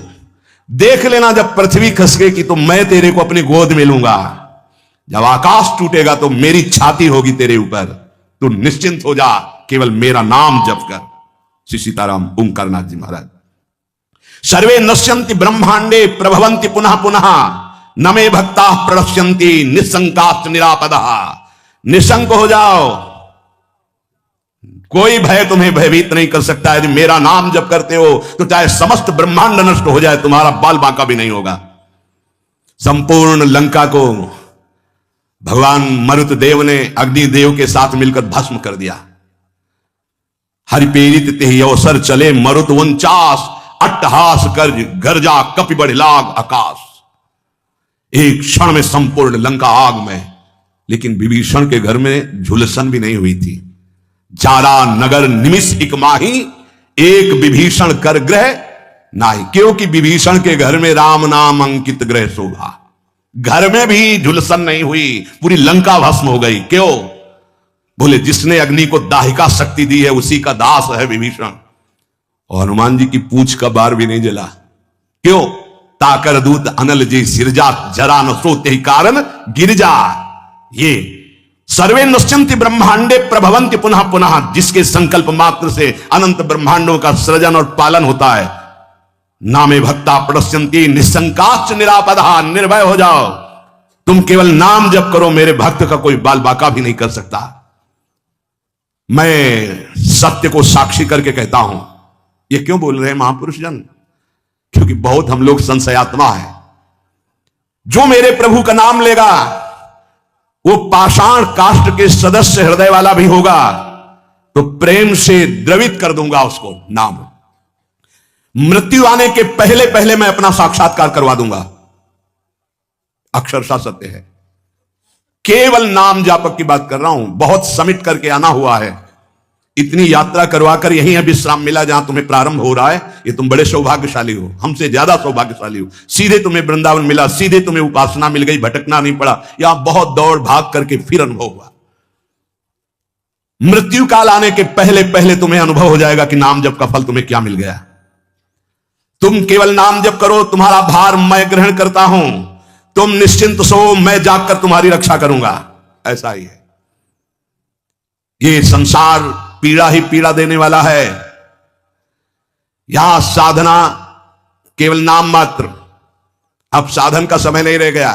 देख लेना, जब पृथ्वी खसकेगी तो मैं तेरे को अपनी गोद में लूंगा, जब आकाश टूटेगा तो मेरी छाती होगी तेरे ऊपर। तू निश्चिंत हो जा, केवल मेरा नाम जप कर। श्री सीताराम ओंकारनाथ जी महाराज। सर्वे नश्यन्ति ब्रह्मांडे प्रभवन्ति पुनः पुनः, न मे भक्ता प्रणश्यन्ति निसंकाश्च निरापदा। निशंक हो जाओ, कोई भय तुम्हें भयभीत नहीं कर सकता है। मेरा नाम जब करते हो तो चाहे समस्त ब्रह्मांड नष्ट हो जाए, तुम्हारा बाल बांका भी नहीं होगा। संपूर्ण लंका को भगवान मरुत देव ने अग्निदेव के साथ मिलकर भस्म कर दिया। हरिपेरित ते अवसर चले मरुत 49, अट्टहास कर गर्जा कपि बढ़ लाग आकाश। एक क्षण में संपूर्ण लंका आग में। लेकिन विभीषण के घर में झुलसन भी नहीं हुई थी। जारा नगर निमिष इक माही, एक विभीषण कर ग्रह नाही। क्योंकि विभीषण के घर में राम नाम अंकित ग्रह शोभा। घर में भी झुलसन नहीं हुई, पूरी लंका भस्म हो गई। क्यों? बोले जिसने अग्नि को दाहिका शक्ति दी है उसी का दास है विभीषण। और हनुमान जी की पूंछ का बार भी नहीं जला। क्यों? ताकर दूत अनल जी सिरजा, जरा न सोते ही कारण गिरजा। ये सर्वे नश्यन्ति ब्रह्मांडे प्रभवन्ति पुनः पुनः, जिसके संकल्प मात्र से अनंत ब्रह्मांडों का सृजन और पालन होता है। नामे भक्ता प्रणश्यन्ति निसंकाश्च निरापदा। निर्भय हो जाओ, तुम केवल नाम जप करो, मेरे भक्त का कोई बाल बाका भी नहीं कर सकता। मैं सत्य को साक्षी करके कहता हूं। ये क्यों बोल रहे हैं महापुरुष जन? क्योंकि बहुत हम लोग संशयात्मा है। जो मेरे प्रभु का नाम लेगा वो पाषाण काष्ठ के सदस्य हृदय वाला भी होगा, तो प्रेम से द्रवित कर दूंगा उसको नाम। मृत्यु आने के पहले पहले मैं अपना साक्षात्कार करवा दूंगा। अक्षरशः सत्य है। केवल नाम जापक की बात कर रहा हूं। बहुत समिट करके आना हुआ है। इतनी यात्रा करवाकर यहीं है विश्राम मिला जहां तुम्हें प्रारंभ हो रहा है। ये तुम बड़े सौभाग्यशाली हो, हमसे ज्यादा सौभाग्यशाली हो। सीधे तुम्हें वृंदावन मिला, सीधे तुम्हें उपासना मिल गई, भटकना नहीं पड़ा। यहां बहुत दौड़ भाग करके फिर अनुभव हुआ। मृत्यु काल आने के पहले पहले तुम्हें अनुभव हो जाएगा कि नाम जप का फल तुम्हें क्या मिल गया। तुम केवल नाम जप करो, तुम्हारा भार मैं ग्रहण करता हूं। तुम निश्चिंत सो, मैं जागकर तुम्हारी रक्षा करूंगा। ऐसा ही है। ये संसार पीड़ा ही पीड़ा देने वाला है। यहां साधना केवल नाम मात्र। अब साधन का समय नहीं रह गया।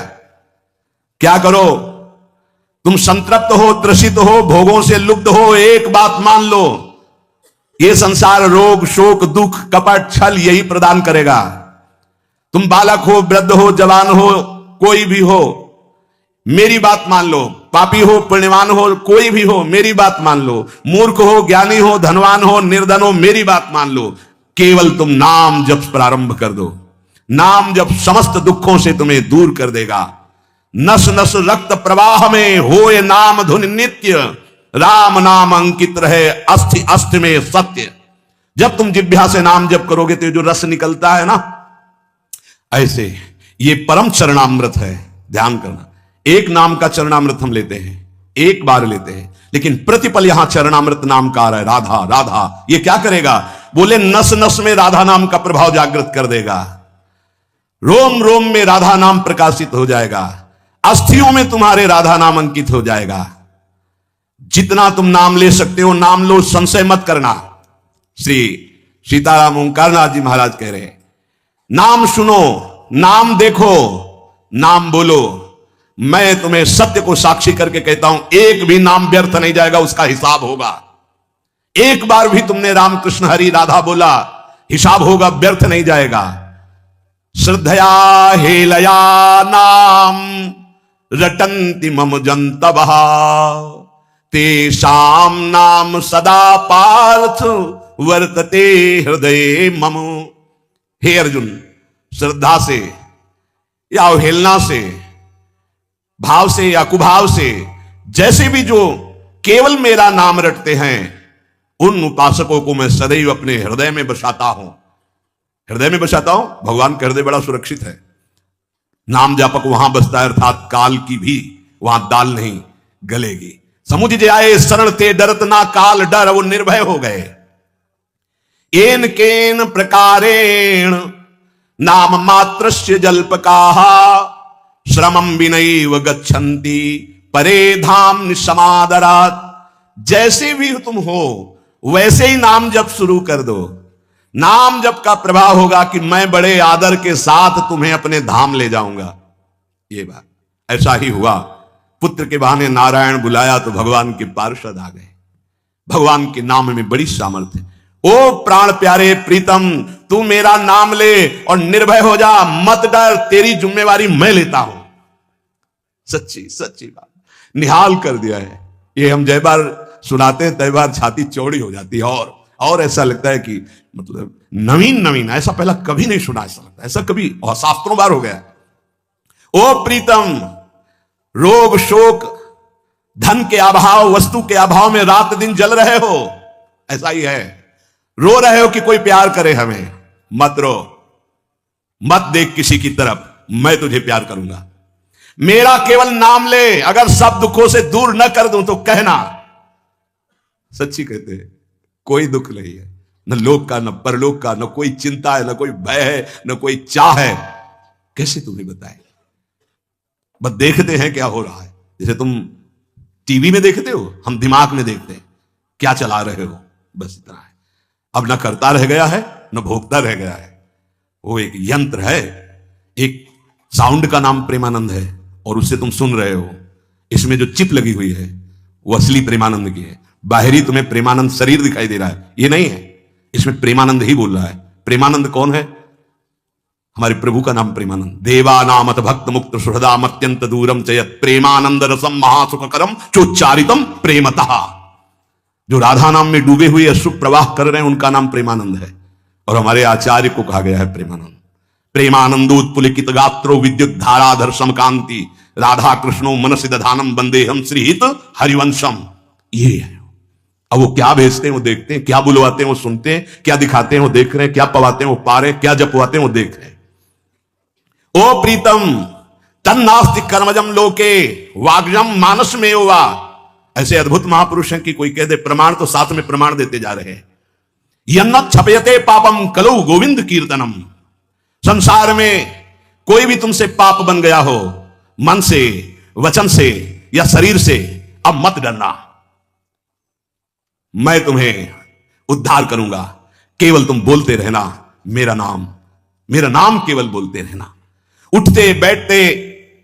क्या करो? तुम संतृप्त हो, त्रसित हो, भोगों से लुप्त हो, एक बात मान लो, ये संसार रोग शोक दुख कपट छल यही प्रदान करेगा। तुम बालक हो, वृद्ध हो, जवान हो, कोई भी हो, मेरी बात मान लो। पापी हो, पुण्यवान हो, कोई भी हो, मेरी बात मान लो। मूर्ख हो, ज्ञानी हो, धनवान हो, निर्धन हो, मेरी बात मान लो। केवल तुम नाम जप प्रारंभ कर दो। नाम जप समस्त दुखों से तुम्हें दूर कर देगा। नस नस रक्त प्रवाह में होए नाम धुन नित्य, राम नाम अंकित रहे अस्थि अस्थि में सत्य। जब तुम जिह्वा से नाम जप करोगे तो जो रस निकलता है ना, ऐसे ये परम चरणामृत है। ध्यान करना, एक नाम का चरणामृत हम लेते हैं, एक बार लेते हैं, लेकिन प्रतिपल यहां चरणामृत नाम का आ रहा है। राधा राधा, ये क्या करेगा? बोले नस नस में राधा नाम का प्रभाव जागृत कर देगा। रोम रोम में राधा नाम प्रकाशित हो जाएगा। अस्थियों में तुम्हारे राधा नाम अंकित हो जाएगा। जितना तुम नाम ले सकते हो नाम लो, संशय मत करना। श्री सीताराम ओंकारनाथ जी महाराज कह रहे हैं, नाम सुनो, नाम देखो, नाम बोलो। मैं तुम्हें सत्य को साक्षी करके कहता हूं, एक भी नाम व्यर्थ नहीं जाएगा, उसका हिसाब होगा। एक बार भी तुमने रामकृष्ण हरि राधा बोला, हिसाब होगा, व्यर्थ नहीं जाएगा। श्रद्धया हेलया नाम रटंति मम जंतवः तेषाम नाम सदा पार्थ वर्तते हृदय मम। हे अर्जुन, श्रद्धा से या अवहेलना से, भाव से या कुभाव से, जैसे भी जो केवल मेरा नाम रटते हैं, उन उपासकों को मैं सदैव अपने हृदय में बसाता हूं। हृदय में बसाता हूं, भगवान का हृदय बड़ा सुरक्षित है। नाम जापक वहां बसता है, अर्थात काल की भी वहां दाल नहीं गलेगी। समुझ जाए शरण ते डरत ना काल डर, वो निर्भय हो गए। एन केन प्रकारेण नाम मात्रस्य जल्पकाः श्रमं विनैव गच्छन्ति परे धाम निसमादरात्। जैसे भी तुम हो वैसे ही नाम जप शुरू कर दो। नाम जप का प्रभाव होगा कि मैं बड़े आदर के साथ तुम्हें अपने धाम ले जाऊंगा। ये बात ऐसा ही हुआ। पुत्र के बहाने नारायण बुलाया तो भगवान के पार्षद आ गए। भगवान के नाम में बड़ी सामर्थ्य है। ओ प्राण प्यारे प्रीतम, तू मेरा नाम ले और निर्भय हो जा, मत डर, तेरी जिम्मेवारी मैं लेता हूं। सच्ची सच्ची बात निहाल कर दिया है। ये हम जय बार सुनाते हैं तय बार छाती चौड़ी हो जाती है, और ऐसा लगता है कि मतलब नवीन ऐसा पहला कभी नहीं सुना। ऐसा लगता है ऐसा कभी और शास्त्रों बार हो गया। ओ प्रीतम, रोग शोक धन के अभाव, वस्तु के अभाव में रात दिन जल रहे हो, ऐसा ही है। रो रहे हो कि कोई प्यार करे हमें, मत रो, मत देख किसी की तरफ, मैं तुझे प्यार करूंगा। मेरा केवल नाम ले, अगर सब दुखों से दूर न कर दूं तो कहना। सच्ची कहते हैं, कोई दुख नहीं है, न लोक का, न परलोक का, न कोई चिंता है, न कोई भय है, न कोई चाह है। कैसे तुम्हें बताए, बस देखते हैं क्या हो रहा है। जैसे तुम टीवी में देखते हो, हम दिमाग में देखते हैं क्या चला रहे हो, बस इतना है। अब न करता रह गया है, न भोगता रह गया है। वो एक यंत्र है, एक साउंड का नाम प्रेमानंद है, और उससे तुम सुन रहे हो। इसमें जो चिप लगी हुई है वो असली प्रेमानंद की है। बाहरी तुम्हें प्रेमानंद शरीर दिखाई दे रहा है, ये नहीं है। इसमें प्रेमानंद ही बोल रहा है। प्रेमानंद कौन है? हमारे प्रभु का नाम प्रेमानंद। देवा नामत भक्त मुक्त सुहृदाम अत्यंत दूरम चयत प्रेमानंद रसम महासुखकरम चोच्चारितम प्रेमतः। जो राधा नाम में डूबे हुए अश्रु प्रवाह कर रहे हैं, उनका नाम प्रेमानंद है। और हमारे आचार्य को कहा गया है प्रेमानंद। प्रेमानंदोत्पुलिकित गात्रो विद्युत धाराधर समकांति राधा कृष्णो मनसि दधानम वंदेहम श्रीहित हरिवंशम। ये है। अब वो क्या भेजते हैं वो देखते हैं, क्या बुलवाते हैं वो सुनते हैं, क्या दिखाते हैं वो देख रहे हैं, क्या पवाते हैं वो पा रहे हैं, क्या जपवाते हैं वो देख रहे हैं। ओ प्रीतम, तन्नास्ति कर्मजम लोके वाग्जम मानस में हुआ। ऐसे अद्भुत महापुरुष हैं कि कोई कह दे प्रमाण तो साथ में प्रमाण देते जा रहे हैं। यन्न छपयते पापम कलौ गोविंद कीर्तनम। संसार में कोई भी तुमसे पाप बन गया हो, मन से, वचन से या शरीर से, अब मत डरना, मैं तुम्हें उद्धार करूंगा। केवल तुम बोलते रहना मेरा नाम केवल बोलते रहना। उठते बैठते,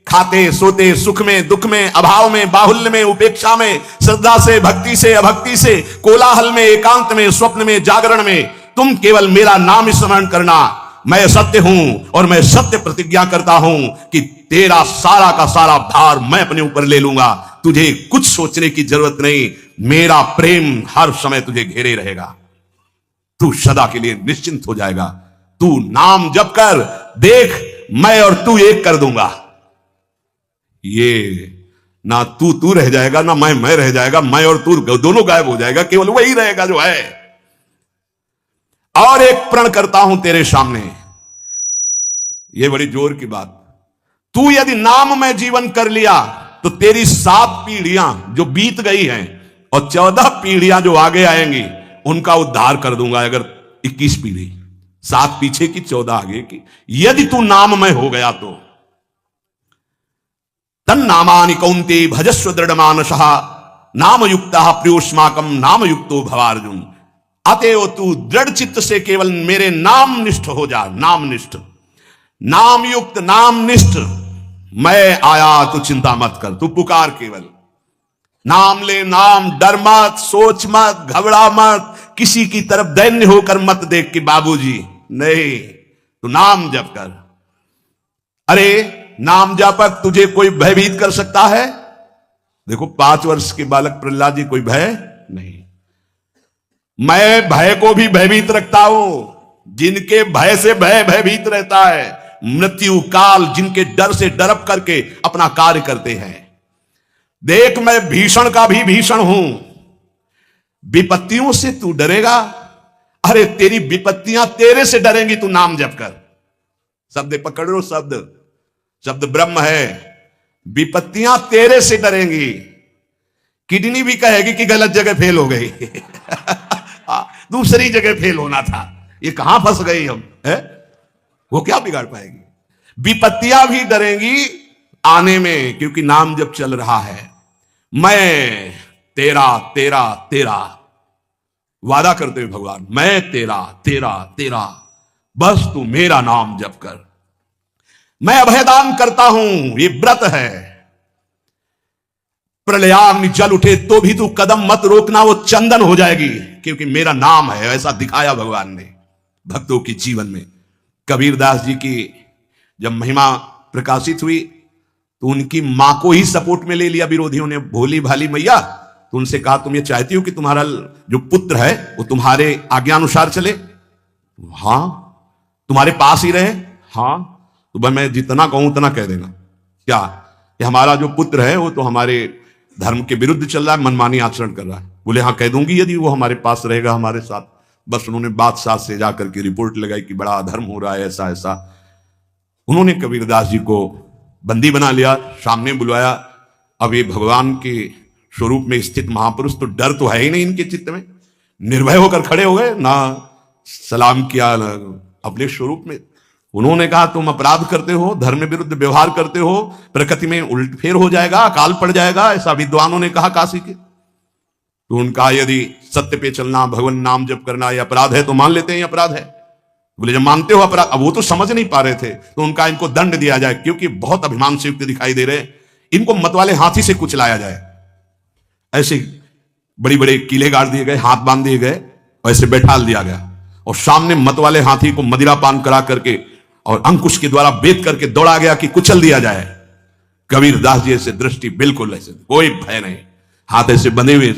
खाते सोते, सुख में दुख में, अभाव में बाहुल्य में, उपेक्षा में, श्रद्धा से भक्ति से अभक्ति से, कोलाहल में एकांत में, स्वप्न में जागरण में, तुम केवल मेरा नाम स्मरण करना। मैं सत्य हूं और मैं सत्य प्रतिज्ञा करता हूं कि तेरा सारा का सारा भार मैं अपने ऊपर ले लूंगा। तुझे कुछ सोचने की जरूरत नहीं, मेरा प्रेम हर समय तुझे घेरे रहेगा। तू सदा के लिए निश्चिंत हो जाएगा। तू नाम जप कर देख, मैं और तू एक कर दूंगा। ये ना तू रह जाएगा, ना मैं रह जाएगा। मैं और तू दोनों गायब हो जाएगा, केवल वही रहेगा जो है। और एक प्रण करता हूं तेरे सामने, यह बड़ी जोर की बात। तू यदि नाम में जीवन कर लिया तो तेरी 7 पीढ़ियां जो बीत गई हैं और 14 पीढ़ियां जो आगे आएंगी, उनका उद्धार कर दूंगा। अगर 21 पीढ़ी, 7 पीछे की 14 आगे की, यदि तू नाम में हो गया तो। तन नामानि कौन्ते भजस्व दृढ़ मानसः नाम युक्तः प्रियोस्माकम नाम युक्तो भवार्जुन। अतएव तू दृढ़ चित्त से केवल मेरे नाम निष्ठ हो जा। नाम निष्ठ, नाम युक्त, नाम निष्ठ, मैं आया, तू चिंता मत कर, तू पुकार केवल, नाम ले नाम, डर मत, सोच मत, घबरा मत, किसी की तरफ दैन्य होकर मत देख कि बाबूजी, नहीं, तू नाम जप कर। अरे नाम जापक तुझे कोई भयभीत कर सकता है? देखो 5 वर्ष के बालक प्रहलाद जी, कोई भय नहीं। मैं भय को भी भयभीत रखता हूं, जिनके भय से भय भयभीत रहता है, मृत्यु काल जिनके डर से डरप करके अपना कार्य करते हैं। देख मैं भीषण का भी भीषण हूं, विपत्तियों से तू डरेगा? अरे तेरी विपत्तियां तेरे से डरेंगी, तू नाम जप कर। शब्द पकड़ लो, शब्द ब्रह्म है। विपत्तियां तेरे से डरेंगी। किडनी भी कहेगी कि गलत जगह फेल हो गई दूसरी जगह फेल होना था, ये कहां फंस गई हम है? वो क्या बिगाड़ पाएगी? विपत्तियां भी डरेंगी आने में, क्योंकि नाम जब चल रहा है। मैं तेरा तेरा तेरा, वादा करते हुए भगवान, मैं तेरा तेरा तेरा, बस तू मेरा नाम जप कर। मैं अभयदान करता हूं, ये व्रत है। प्रलयाग्नि जल उठे तो भी तू कदम मत रोकना, वो चंदन हो जाएगी, क्योंकि मेरा नाम है। ऐसा दिखाया भगवान ने भक्तों के जीवन में। कबीरदास जी की जब महिमा प्रकाशित हुई तो उनकी मां को ही सपोर्ट में ले लिया विरोधियों ने। भोली भाली मैया, तो उनसे कहा तुम ये चाहती हो कि तुम्हारा जो पुत्र है वो तुम्हारे आज्ञानुसार चले? हां। तुम्हारे पास ही रहे? हां। तो भाई मैं जितना कहूं उतना कह देना। क्या ये हमारा जो पुत्र है वो तो हमारे धर्म के विरुद्ध चल रहा है, मनमानी आचरण कर रहा है। बोले हाँ कह दूंगी, यदि वो हमारे पास रहेगा हमारे साथ। बस उन्होंने बादशाह से जाकर के रिपोर्ट लगाई कि बड़ा अधर्म हो रहा है, ऐसा ऐसा। उन्होंने कबीरदास जी को बंदी बना लिया, सामने बुलवाया। अब ये भगवान के स्वरूप में स्थित महापुरुष, तो डर तो है ही नहीं इनके चित्त में। निर्भय होकर खड़े हो गए, ना सलाम किया ना अपने स्वरूप में। उन्होंने कहा तुम अपराध करते हो, धर्म विरुद्ध व्यवहार करते हो, प्रकृति में उलटफेर हो जाएगा, अकाल पड़ जाएगा, ऐसा विद्वानों ने कहा काशी के। तो उनका यदि सत्य पे चलना, भगवान नाम जप करना ये अपराध है तो मान लेते हैं ये अपराध है। बोले जब मानते हो अपराध, अब वो तो समझ नहीं पा रहे थे, तो उनका इनको दंड दिया जाए, क्योंकि बहुत अभिमान से युक्त दिखाई दे रहे, इनको मतवाले हाथी से कुचलाया जाए। ऐसे बड़ी बड़े किले गाड़ दिए गए, हाथ बांध दिए गए, ऐसे बैठाल दिया गया, और सामने मतवाले हाथी को मदिरा पान करा करके और अंकुश के द्वारा बेच करके दौड़ा गया कि कुचल दिया जाए। कबीरदास जी ऐसे दृष्टि बिल्कुल ऐसे, कोई भय नहीं, हाथ ऐसे बंधे हुए,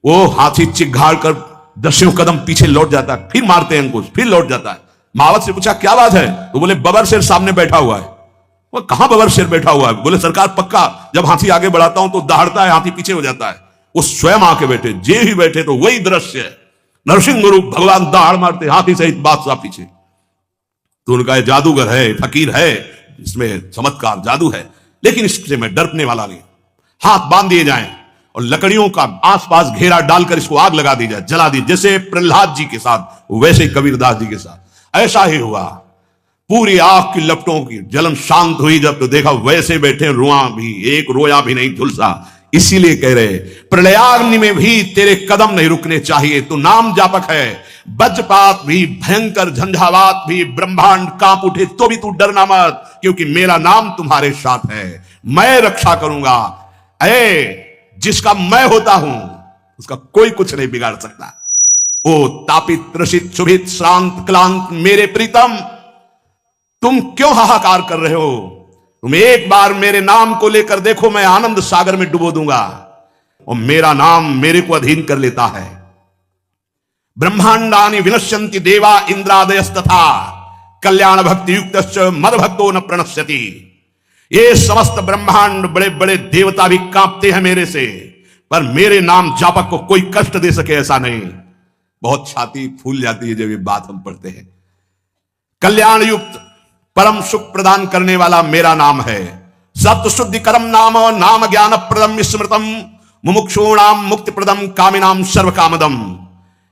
वो हाथी चिघाड़ कर 10 कदम पीछे लौट जाता है, फिर मारते हैं अंकुश, फिर लौट जाता है। महावत से पूछा क्या बात है? तो बोले बबर शेर सामने बैठा हुआ है। वो कहां बबर शेर बैठा हुआ है? बोले सरकार पक्का जब हाथी आगे बढ़ाता हूं तो दहाड़ता है, हाथी पीछे हो जाता है। वो स्वयं आके बैठे, जे ही बैठे तो वही दृश्य है, नरसिंह रूप, भगवान दहाड़ मारते, हाथी सहित बादशाह पीछे। तो उनका ये जादूगर है, फकीर है, इसमें चमत्कार जादू है, लेकिन इससे मैं डरने वाला नहीं। हाथ बांध दिए जाएं और लकड़ियों का आसपास घेरा डालकर इसको आग लगा दी जाए, जला दी, जैसे प्रहलाद जी के साथ वैसे कबीरदास जी के साथ ऐसा ही हुआ। पूरी आग की लपटों की जलन शांत हुई जब, तो देखा वैसे बैठे, रुआ भी एक रोया भी नहीं झुलसा। इसीलिए कह रहे प्रलयाग्नि में भी तेरे कदम नहीं रुकने चाहिए, तो नाम जापक है। वज्रपात भी, भयंकर झंझावात भी, ब्रह्मांड कांप उठे तो भी तू डरना मत, क्योंकि मेरा नाम तुम्हारे साथ है, मैं रक्षा करूंगा। जिसका मैं होता हूं उसका कोई कुछ नहीं बिगाड़ सकता। ओ तापित त्रसित शुभित श्रांत क्लांत मेरे प्रीतम, तुम क्यों हाहाकार कर रहे हो? तुम एक बार मेरे नाम को लेकर देखो, मैं आनंद सागर में डुबो दूंगा, और मेरा नाम मेरे को अधीन कर लेता है। ब्रह्मांडानि विनश्यन्ति देवा इंद्रादयस्तथा कल्याण भक्ति युक्त मद भक्तो न प्रणश्यति। ये समस्त ब्रह्मांड, बड़े बड़े देवता भी कांपते हैं मेरे से, पर मेरे नाम जापक को कोई कष्ट दे सके ऐसा नहीं। बहुत छाती फूल जाती है जब ये बात हम पढ़ते हैं। कल्याण युक्त परम सुख प्रदान करने वाला मेरा नाम है। सत्य शुद्धि करम नाम, नाम ज्ञान प्रदम स्मृतम, मुमुक्षूणाम मुक्ति प्रदम, कामिनाम सर्व कामदम।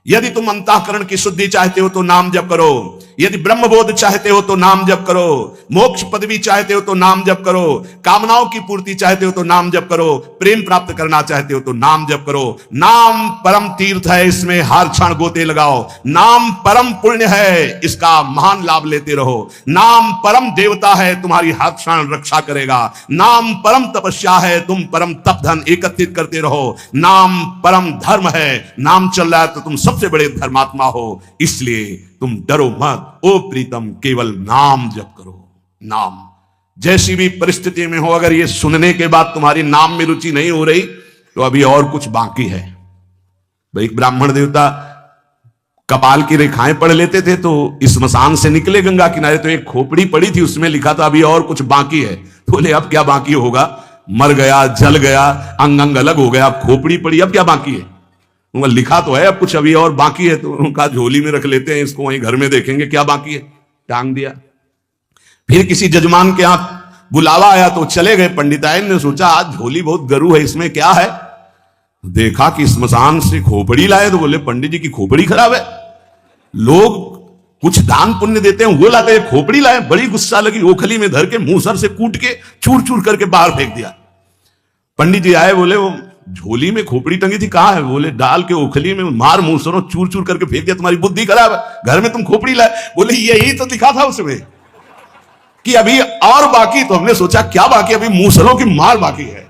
यदि तुम अंतःकरण की शुद्धि चाहते हो तो नाम जप करो। यदि ब्रह्मबोध चाहते हो तो नाम जप करो, मोक्ष पदवी चाहते हो तो नाम जप करो, कामनाओं की पूर्ति चाहते हो तो नाम जप करो, प्रेम प्राप्त करना चाहते हो तो नाम जप करो। नाम परम तीर्थ है, इसमें हर क्षण गोते लगाओ। नाम परम पुण्य है, इसका महान लाभ लेते रहो। नाम परम देवता है, तुम्हारी हर क्षण रक्षा करेगा। नाम परम तपस्या है, तुम परम तप धन एकत्रित करते रहो। नाम परम धर्म है, नाम चल रहा है तो तुम सबसे बड़े धर्मात्मा हो, इसलिए तुम डरो मत। ओ प्रीतम, केवल नाम जप करो। नाम जैसी भी परिस्थिति में हो, अगर ये सुनने के बाद तुम्हारी नाम में रुचि नहीं हो रही तो अभी और कुछ बाकी है। भाई ब्राह्मण देवता कपाल की रेखाएं पढ़ लेते थे तो इस स्मशान से निकले गंगा किनारे तो एक खोपड़ी पड़ी थी, उसमें लिखा था अभी और कुछ बाकी है। बोले अब क्या बाकी होगा, मर गया, जल गया, अंग अंग अलग हो गया, अब खोपड़ी पड़ी, अब क्या बाकी है। लिखा तो है अब कुछ अभी और बाकी है, तो उनका झोली में रख लेते हैं, इसको वहीं घर में देखेंगे क्या बाकी है, टांग दिया। फिर किसी जजमान के यहां बुलावा आया तो चले गए। पंडितायन ने सोचा आज झोली बहुत गरू है, इसमें क्या है। देखा कि स्मशान से खोपड़ी लाए, तो बोले पंडित जी की खोपड़ी खराब है। लोग कुछ दान पुण्य देते हैं, वो लाते हैं, खोपड़ी लाए। बड़ी गुस्सा लगी, ओखली में धर के मूसर से कूट के चूर चूर करके बाहर फेंक दिया। पंडित जी आए, बोले वो झोली में खोपड़ी टंगी थी, कहां है। बोले डाल के ओखली में मार मूसरों चूर चूर करके फेंक दिया, तुम्हारी बुद्धि खराब है, घर में तुम खोपड़ी लाए। बोले यही तो दिखा था उसमें कि अभी और बाकी। तो हमने सोचा क्या बाकी, अभी मूसरों की मार बाकी है।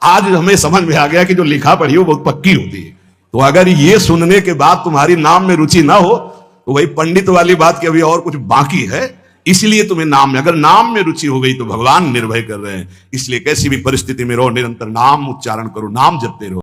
आज हमें समझ में आ गया कि जो लिखा पढ़ी हो बहुत पक्की होती है। तो अगर ये सुनने के बाद तुम्हारी नाम में रुचि ना हो तो वही पंडित वाली बात कि अभी और कुछ बाकी है, इसलिए तुम्हें नाम में, अगर नाम में रुचि हो गई तो भगवान निर्भय कर रहे हैं। इसलिए कैसी भी परिस्थिति में रहो, निरंतर नाम उच्चारण करो, नाम जपते रहो।